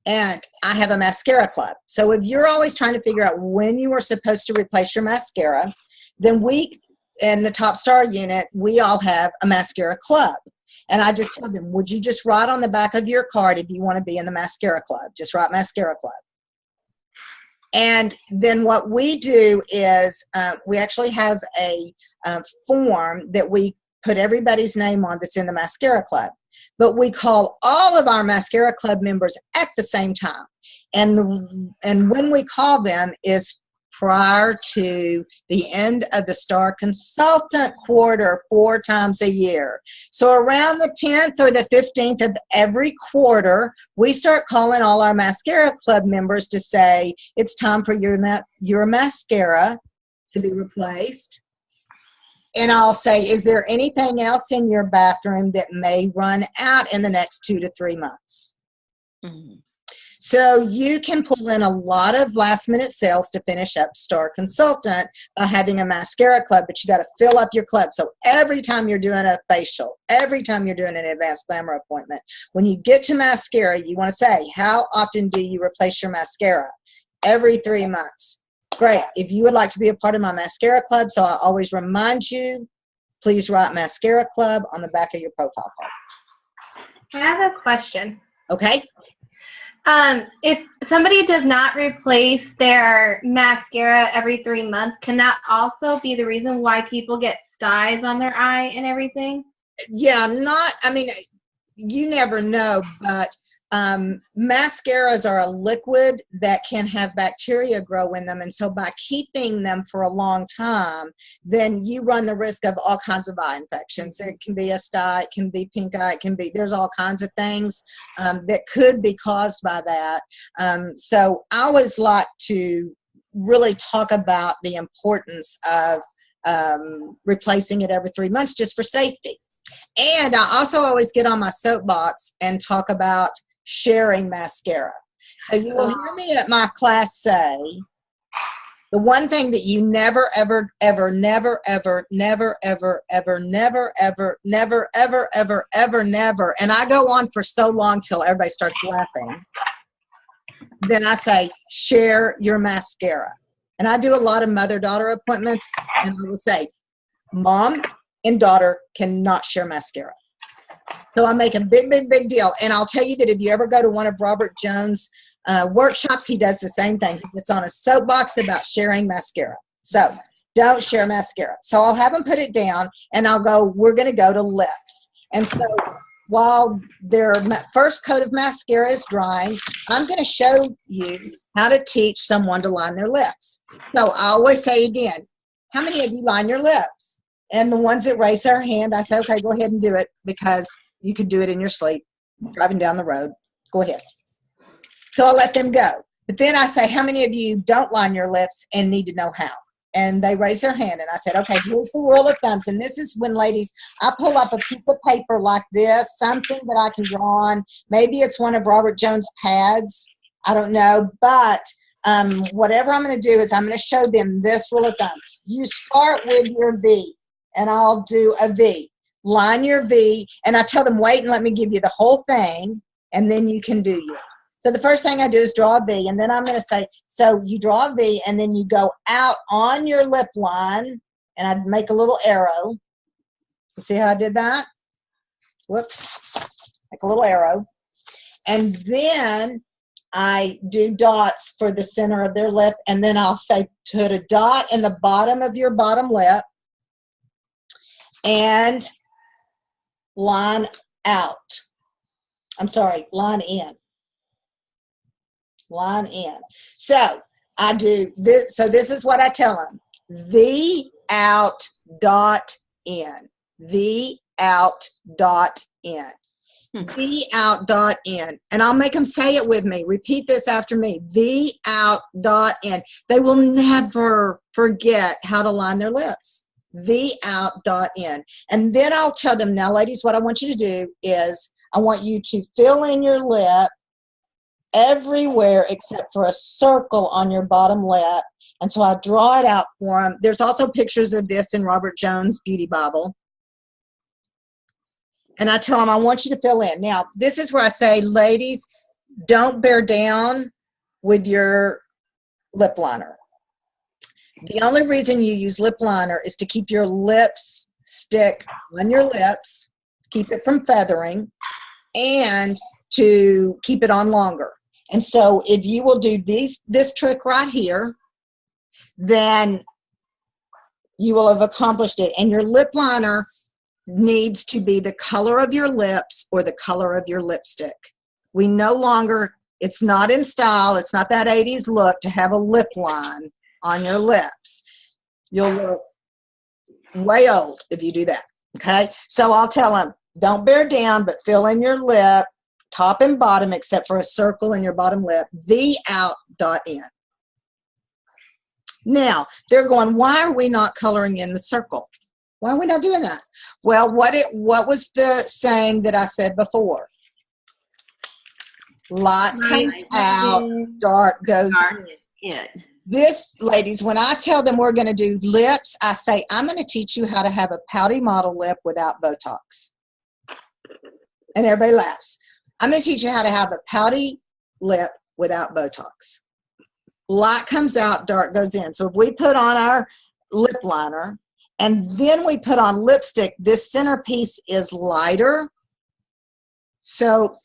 And I have a mascara club. So if you're always trying to figure out when you are supposed to replace your mascara, then we, in the Top Star unit, we all have a mascara club. And I just tell them, would you just write on the back of your card if you want to be in the mascara club? Just write mascara club. And then what we do is we actually have a form that we put everybody's name on that's in the mascara club. But we call all of our mascara club members at the same time. And when we call them is prior to the end of the Star Consultant quarter 4 times a year. So around the 10th or the 15th of every quarter, we start calling all our mascara club members to say, it's time for your mascara to be replaced. And I'll say, is there anything else in your bathroom that may run out in the next 2 to 3 months? Mm-hmm. So you can pull in a lot of last minute sales to finish up Star Consultant by having a mascara club, but you got to fill up your club. So every time you're doing a facial, every time you're doing an advanced glamour appointment, when you get to mascara, you want to say, how often do you replace your mascara? Every 3 months. Great. If you would like to be a part of my mascara club, so I always remind you, please write mascara club on the back of your profile card. I have a question. Okay. If somebody does not replace their mascara every 3 months, can that also be the reason why people get styes on their eye and everything? Yeah, I mean, you never know, but mascaras are a liquid that can have bacteria grow in them. And so by keeping them for a long time, then you run the risk of all kinds of eye infections. It can be a stye, it can be pink eye, there's all kinds of things that could be caused by that. So I always like to really talk about the importance of replacing it every 3 months just for safety. And I also always get on my soapbox and talk about sharing mascara. So you will hear me at my class say, the one thing that you never, ever, ever, never, ever, never, ever, ever, never, ever, never, ever, ever, ever, never, and I go on for so long till everybody starts laughing, then I say, share your mascara. And I do a lot of mother-daughter appointments, and I will say, mom and daughter cannot share mascara. So I make a big, big, big deal. And I'll tell you that if you ever go to one of Robert Jones' workshops, he does the same thing. He gets on a soapbox about sharing mascara. So don't share mascara. So I'll have them put it down, and I'll go, we're going to go to lips. And so while their first coat of mascara is drying, I'm going to show you how to teach someone to line their lips. So I always say again, how many of you line your lips? And the ones that raise their hand, I say, okay, go ahead and do it, because you could do it in your sleep, driving down the road. Go ahead. So I'll let them go. But then I say, how many of you don't line your lips and need to know how? And they raise their hand. And I said, okay, here's the rule of thumbs. And this is when, ladies, I pull up a piece of paper like this, something that I can draw on. Maybe it's one of Robert Jones' pads. I don't know. But whatever I'm going to do is I'm going to show them this rule of thumb. You start with your V. And I'll do a V. Line your V, and I tell them, wait and let me give you the whole thing, and then you can do yours. So the first thing I do is draw a V, and then I'm going to say, so you draw a V, and then you go out on your lip line, and I make a little arrow. You see how I did that? Whoops. Like a little arrow. And then I do dots for the center of their lip, and then I'll say, put a dot in the bottom of your bottom lip, and line out. I'm sorry, line in. Line in. So I do this. So this is what I tell them. V out dot in. V out dot in. V out dot in. And I'll make them say it with me. Repeat this after me. V out dot in. They will never forget how to line their lips. V out dot in. And then I'll tell them, now ladies, what I want you to do is I want you to fill in your lip everywhere except for a circle on your bottom lip. And so I draw it out for them. There's also pictures of this in Robert Jones' Beauty Bible. And I tell them, I want you to fill in. Now, this is where I say, ladies, don't bear down with your lip liner. The only reason you use lip liner is to keep your lips stick on your lips, keep it from feathering, and to keep it on longer. And so if you will do this trick right here, then you will have accomplished it. And your lip liner needs to be the color of your lips or the color of your lipstick. We no longer, it's not in style, it's not that 80s look to have a lip line on your lips. You'll look way old if you do that, okay? So I'll tell them, don't bear down, but fill in your lip, top and bottom, except for a circle in your bottom lip, V out dot in. Now, they're going, why are we not coloring in the circle? Why are we not doing that? Well, what was the saying that I said before? Light comes out, dark goes in. This, ladies, when I tell them we're going to do lips, I say, I'm going to teach you how to have a pouty model lip without Botox. And everybody laughs. I'm going to teach you how to have a pouty lip without Botox. Light comes out, dark goes in. So if we put on our lip liner and then we put on lipstick, this centerpiece is lighter So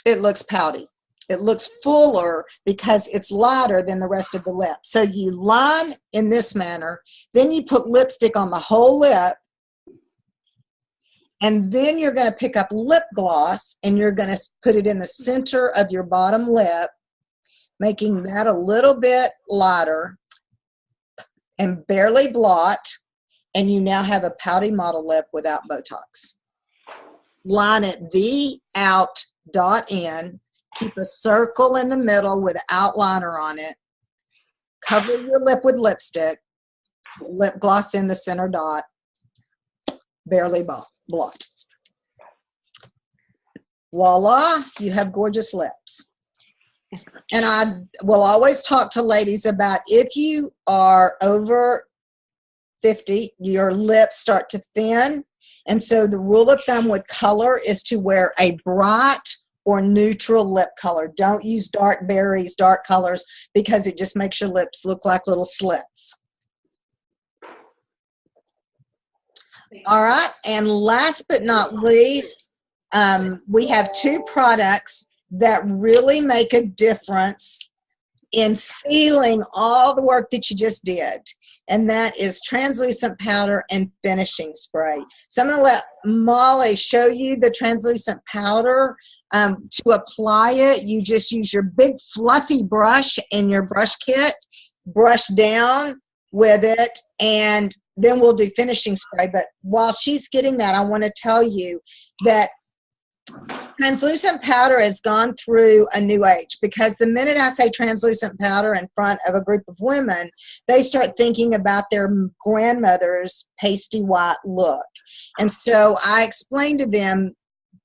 it looks pouty. It looks fuller because it's lighter than the rest of the lip. So you line in this manner, then you put lipstick on the whole lip, and then you're going to pick up lip gloss and you're going to put it in the center of your bottom lip, making that a little bit lighter and barely blot, and you now have a pouty model lip without Botox. Line it V out, dot in, keep a circle in the middle with outliner on it, cover your lip with lipstick, lip gloss in the center dot, barely blot. Voila, you have gorgeous lips. And I will always talk to ladies about, if you are over 50, your lips start to thin. And so the rule of thumb with color is to wear a bright or neutral lip color. Don't use dark berries, dark colors, because it just makes your lips look like little slits. All right, and last but not least, we have two products that really make a difference in sealing all the work that you just did, and that is translucent powder and finishing spray. So I'm going to let Molly show you the translucent powder. To apply it, you just use your big fluffy brush in your brush kit, brush down with it, and then we'll do finishing spray. But while she's getting that, I want to tell you that translucent powder has gone through a new age, because the minute I say translucent powder in front of a group of women, they start thinking about their grandmother's pasty white look. And so I explained to them,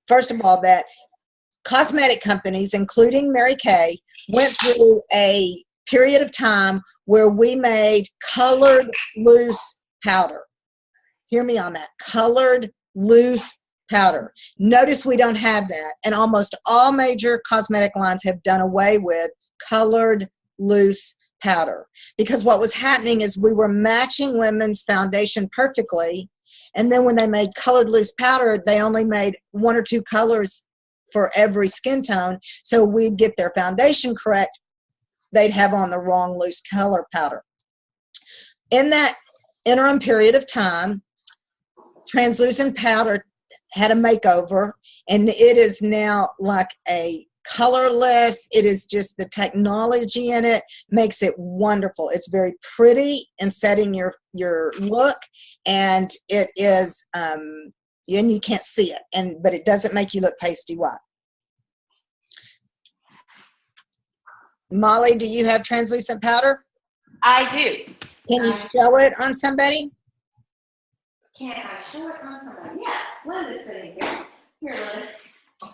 first of all, that cosmetic companies, including Mary Kay, went through a period of time where we made colored loose powder. Hear me on that. Colored loose powder. Notice we don't have that, and almost all major cosmetic lines have done away with colored loose powder, because what was happening is we were matching women's foundation perfectly, and then when they made colored loose powder, they only made one or two colors for every skin tone, so we'd get their foundation correct, they'd have on the wrong loose color powder. In that interim period of time, translucent powder had a makeover, and it is now like a colorless. It is just, the technology in it makes it wonderful. It's very pretty in setting your look, and it is and you can't see it, but it doesn't make you look pasty white. Molly, do you have translucent powder? I do. Can you show it on somebody? Can I show it on somebody? Yes, Linda's sitting here. Here, Linda. Oh,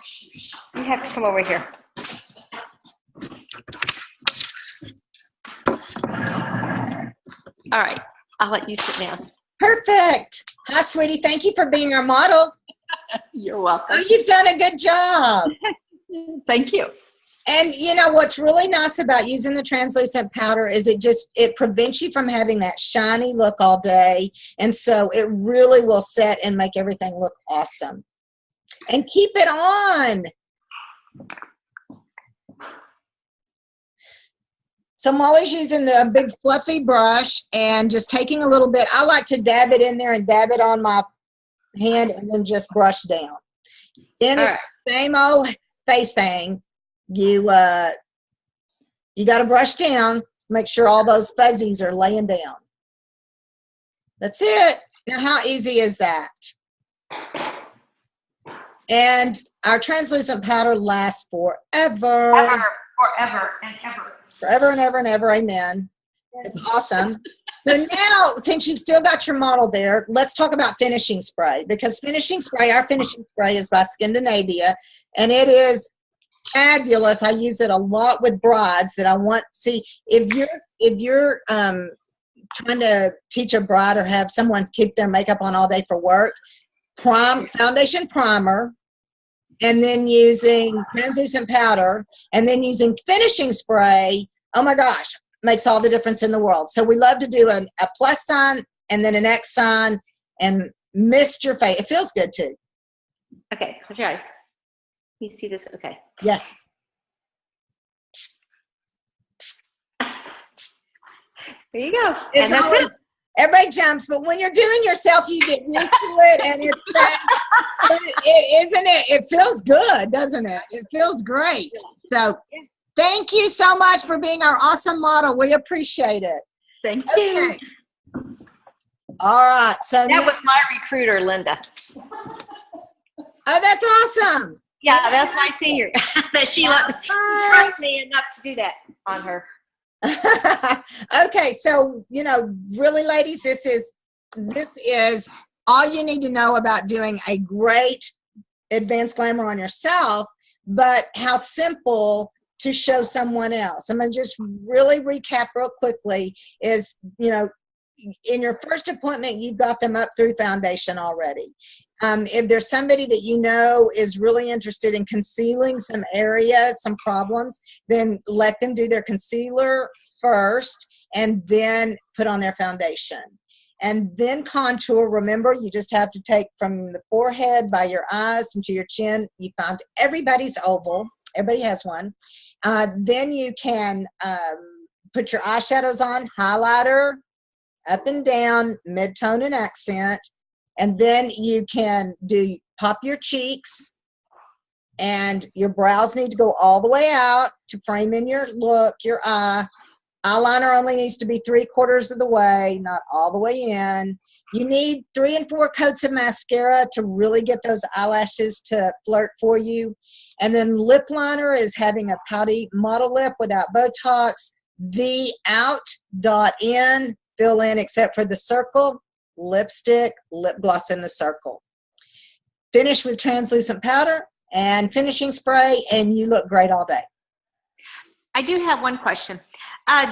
you have to come over here. All right, I'll let you sit down. Perfect. Hi, sweetie. Thank you for being our model. You're welcome. Oh, you've done a good job. Thank you. And you know what's really nice about using the translucent powder is it prevents you from having that shiny look all day, and so it really will set and make everything look awesome. And keep it on. So Molly's using the big fluffy brush and just taking a little bit. I like to dab it in there and dab it on my hand and then just brush down. Then it's the same old face thing. You got to brush down, make sure all those fuzzies are laying down. That's it. Now, how easy is that? And our translucent powder lasts forever. Forever and ever. Forever and ever and ever, amen. It's awesome. So now, since you've still got your model there, let's talk about finishing spray, because finishing spray, our finishing spray is by Scandinavia, and it is fabulous. I use it a lot with brides that I want. See, if you're trying to teach a bride or have someone keep their makeup on all day for work, foundation primer, and then using translucent powder, and then using finishing spray, oh my gosh, makes all the difference in the world. So we love to do a plus sign and then an X sign and mist your face. It feels good too. Okay, close your eyes. You see this? Okay. Yes. There you go. It's And that's always, it. everybody jumps, but when you're doing yourself, you get used to it, and it's great. But isn't it? It feels good, doesn't it? It feels great. So thank you so much for being our awesome model. We appreciate it. Thank you. Okay. All right. So That was my recruiter, Linda. oh, that's awesome. Yeah, that's my senior. That she trusts me enough to do that on her. Okay, so really, ladies, this is all you need to know about doing a great advanced glamour on yourself, but how simple to show someone else. I'm gonna just really recap real quickly. Is in your first appointment, you've got them up through foundation already. If there's somebody that is really interested in concealing some areas, some problems, then let them do their concealer first and then put on their foundation. And then contour. Remember, you just have to take from the forehead by your eyes into your chin. You found everybody's oval. Everybody has one. Then you can put your eyeshadows on, highlighter, up and down, mid-tone and accent. And then you can pop your cheeks, and your brows need to go all the way out to frame in your look, your eye. Eyeliner only needs to be 3/4 of the way, not all the way in. You need 3 and 4 coats of mascara to really get those eyelashes to flirt for you. And then lip liner is having a pouty model lip without Botox. The out dot in, fill in except for the circle, lipstick, lip gloss in the circle. Finish with translucent powder and finishing spray, and you look great all day. I do have one question.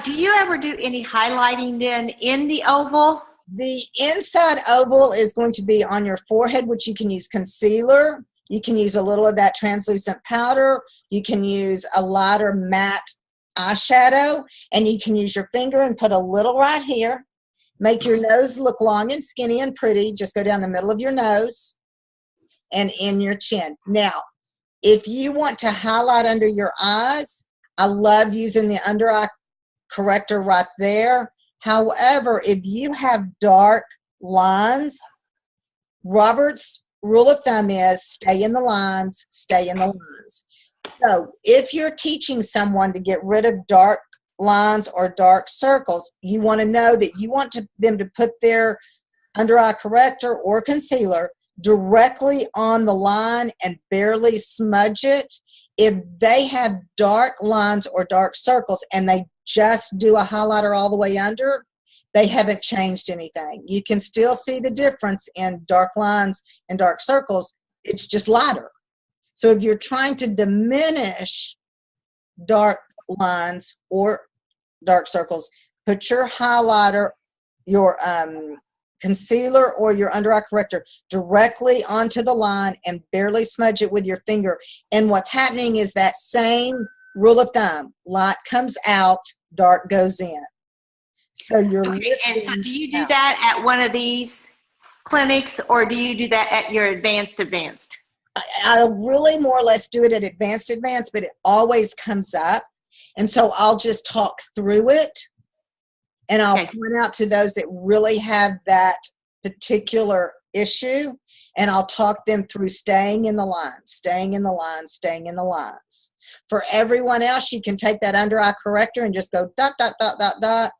Do you ever do any highlighting then in the oval? The inside oval is going to be on your forehead, which you can use concealer. You can use a little of that translucent powder. You can use a lighter matte eyeshadow, and you can use your finger and put a little right here. Make your nose look long and skinny and pretty. Just go down the middle of your nose and in your chin. Now, if you want to highlight under your eyes, I love using the under eye corrector right there. However, if you have dark lines, Robert's rule of thumb is stay in the lines, stay in the lines. So if you're teaching someone to get rid of dark lines or dark circles, you want to know that you want them to put their under eye corrector or concealer directly on the line and barely smudge it. If they have dark lines or dark circles and they just do a highlighter all the way under, they haven't changed anything. You can still see the difference in dark lines and dark circles. It's just lighter. So if you're trying to diminish dark lines or dark circles, put your highlighter, your concealer or your under eye corrector directly onto the line and barely smudge it with your finger. And what's happening is that same rule of thumb: light comes out, dark goes in. So you're okay. And so do you do out. that at one of these clinics, or do you do that at your advanced? I really more or less do it at advanced, but it always comes up. And so I'll just talk through it, and I'll point out to those that really have that particular issue, and I'll talk them through staying in the lines, staying in the lines, staying in the lines. For everyone else, you can take that under eye corrector and just go dot, dot, dot, dot, dot,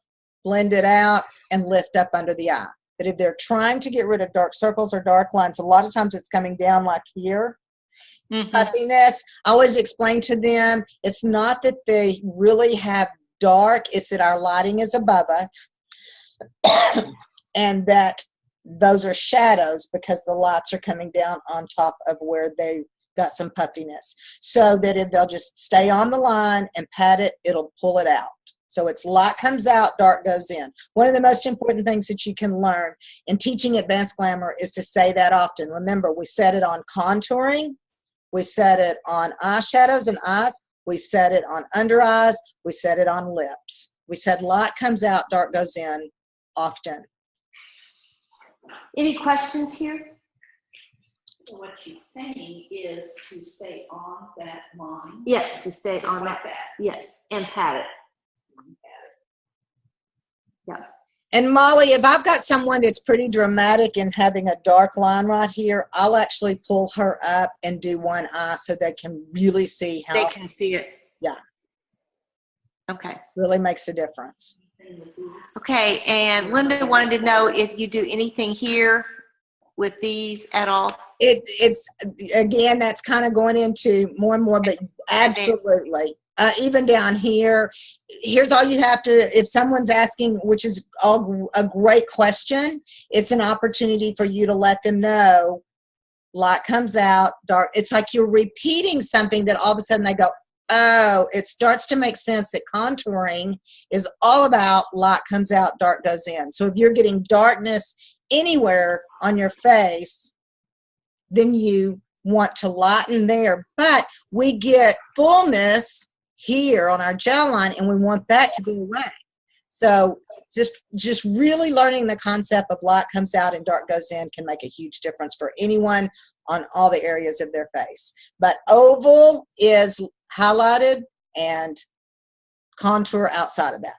blend it out, and lift up under the eye. But if they're trying to get rid of dark circles or dark lines, a lot of times it's coming down like here. Puffiness, I always explain to them, it's not that they really have dark, it's that our lighting is above us and that those are shadows because the lights are coming down on top of where they got some puffiness. So that if they'll just stay on the line and pat it, it'll pull it out. So it's light comes out, dark goes in. One of the most important things that you can learn in teaching advanced glamour is to say that often. Remember, we said it on contouring, we said it on eyeshadows and eyes, we said it on under eyes, we said it on lips. We said light comes out, dark goes in often. Any questions here? So what she's saying is to stay on that line. Yes, to stay Just on like that. that. Yes, and pat it. And Molly, if I've got someone that's pretty dramatic and having a dark line right here, I'll actually pull her up and do one eye so they can really see They how can see it. Yeah. Okay. really makes a difference. Okay, and Linda wanted to know if you do anything here with these at all. It's again, that's kind of going into more and more, but absolutely. Even down here, here's all you have to, if someone's asking, which is all a great question, it's an opportunity for you to let them know light comes out, dark. It's like you're repeating something that all of a sudden they go, oh, it starts to make sense that contouring is all about light comes out, dark goes in. So if you're getting darkness anywhere on your face, then you want to lighten there. But we get fullness here on our gel line, and we want that to go away. So just really learning the concept of light comes out and dark goes in can make a huge difference for anyone on all the areas of their face. But oval is highlighted and contour outside of that.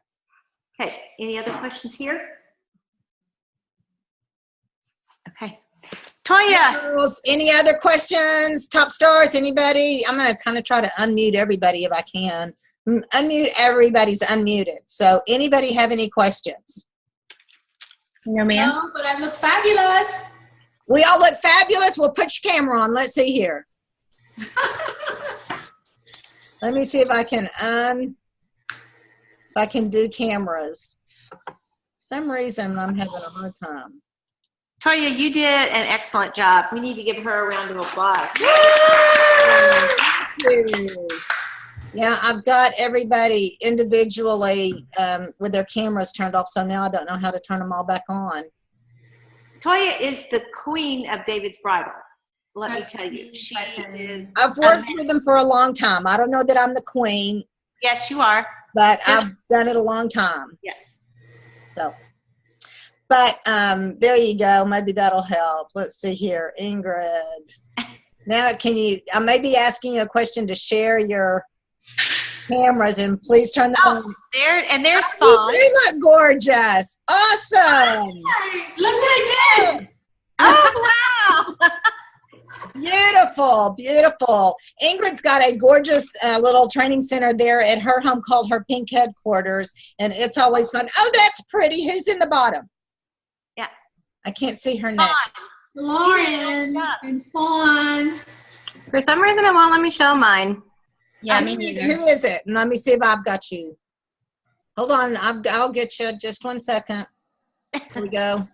Okay, any other questions here? Okay. Toya. Girls, any other questions? Top stars, anybody? I'm going to kind of try to unmute everybody if I can. Unmute everybody's unmuted. So anybody have any questions? No, ma'am. No, but I look fabulous. We all look fabulous. We'll put your camera on. Let's see here. Let me see if I can do cameras. For some reason I'm having a hard time. Toya, you did an excellent job. We need to give her a round of applause. Thank you. Yeah, I've got everybody individually with their cameras turned off, so now I don't know how to turn them all back on. Toya is the queen of David's Bridals. Let me tell you, she is. I've worked with them for a long time. I don't know that I'm the queen, Yes, you are. but I've done it a long time. Yes. So, but there you go. Maybe that'll help. Let's see here, Ingrid. Now, can you? I may be asking you a question to share your cameras, and please turn them on. There and there's Oh, Fawn. you look gorgeous. Awesome. Look what I did. Oh wow! Beautiful, beautiful. Ingrid's got a gorgeous little training center there at her home called her Pink Headquarters, and it's always fun. Oh, that's pretty. Who's in the bottom? Yeah. I can't see her name. Fawn. Lauren and Fawn. For some reason, it won't let me show mine. Yeah, Who is it? And let me see if I've got you. Hold on, I'll get you. Just 1 second. Here we go.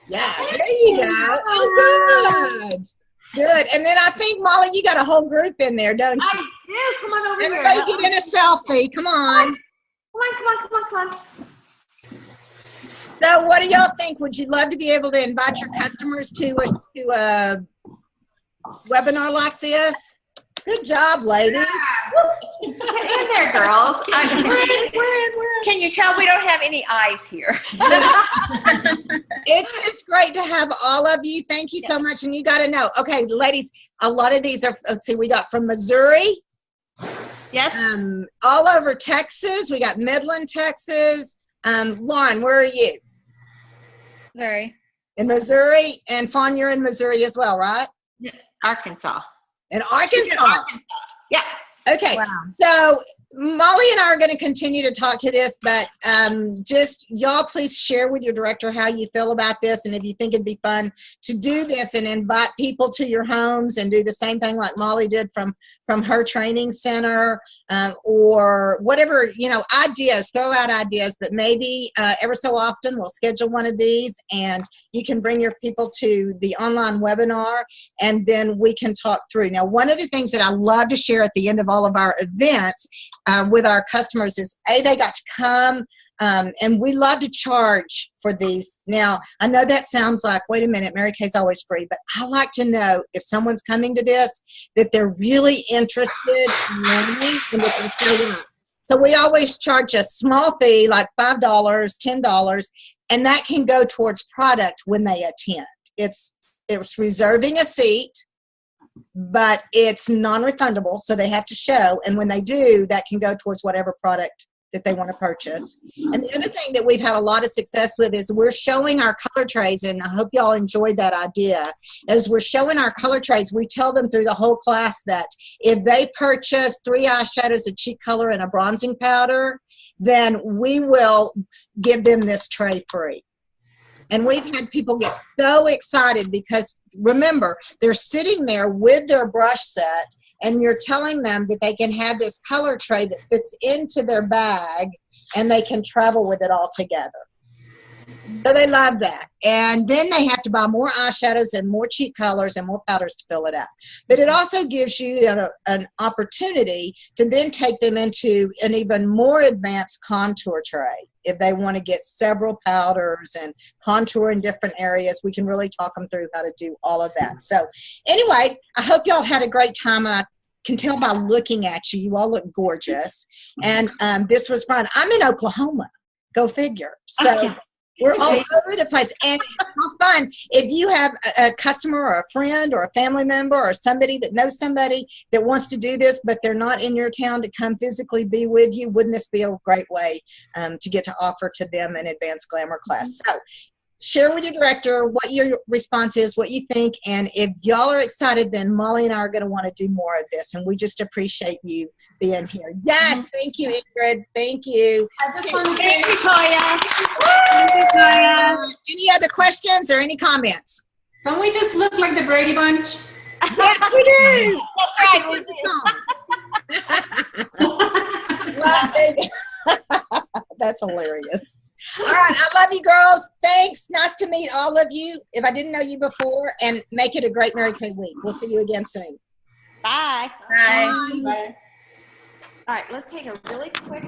Yeah, there you go. Oh, good. Good. And then I think, Molly, you got a whole group in there, don't I you? do. Come on over Everybody here. get in a selfie. Come on. Come on. So what do y'all think? Would you love to be able to invite your customers to a webinar like this? Good job, ladies. Get in there, girls. Can you tell we don't have any eyes here? It's just great to have all of you. Thank you so much. And you got to know, okay, ladies, a lot of these are, let's see, we got from Missouri, Yes. all over Texas. We got Midland, Texas. Lauren, where are you? Sorry. In Missouri. And Fawn, you're in Missouri as well, right? Arkansas. In She's in Arkansas. Arkansas. Yeah. Okay. Wow. So Molly and I are going to continue to talk to this, but just y'all please share with your director how you feel about this, and if you think it'd be fun to do this and invite people to your homes and do the same thing like Molly did from her training center, or whatever, ideas, throw out ideas, but maybe ever so often we'll schedule one of these and you can bring your people to the online webinar and then we can talk through. Now, one of the things that I love to share at the end of all of our events with our customers is, they got to come, and we love to charge for these. Now, I know that sounds like, wait a minute, Mary Kay's always free, but I like to know if someone's coming to this, that they're really interested in learning and that they show up. So we always charge a small fee, like $5, $10, And that can go towards product when they attend. It's reserving a seat, but it's non-refundable, so they have to show. And when they do, that can go towards whatever product that they want to purchase. And the other thing that we've had a lot of success with is we're showing our color trays, and I hope y'all enjoyed that idea. As we're showing our color trays, we tell them through the whole class that if they purchase 3 eyeshadows, a cheek color, and a bronzing powder, then we will give them this tray free. And we've had people get so excited because, remember, they're sitting there with their brush set, and you're telling them that they can have this color tray that fits into their bag, and they can travel with it all together. So they love that. And then they have to buy more eyeshadows and more cheek colors and more powders to fill it out. But it also gives you an opportunity to then take them into an even more advanced contour tray. If they want to get several powders and contour in different areas, we can really talk them through how to do all of that. So anyway, I hope y'all had a great time. I can tell by looking at you. You all look gorgeous. And this was fun. I'm in Oklahoma. Go figure. So we're all over the place. And how fun. If you have a customer or a friend or a family member or somebody that knows somebody that wants to do this, but they're not in your town to come physically be with you, wouldn't this be a great way to get to offer to them an advanced glamour class? So share with your director what your response is, what you think. And if y'all are excited, then Molly and I are going to want to do more of this. And we just appreciate you being here. Yes, thank you, Ingrid. Thank you. I just want to Thank say, you, Toya. Thank you, Toya. Any other questions or any comments? don't we just look like the Brady Bunch? Yes, we do. That's right. Well, there you go. That's hilarious. All right, I love you, girls. Thanks. Nice to meet all of you. If I didn't know you before, and make it a great Mary Kay week. We'll see you again soon. Bye. Bye. Bye. All right, let's take a really quick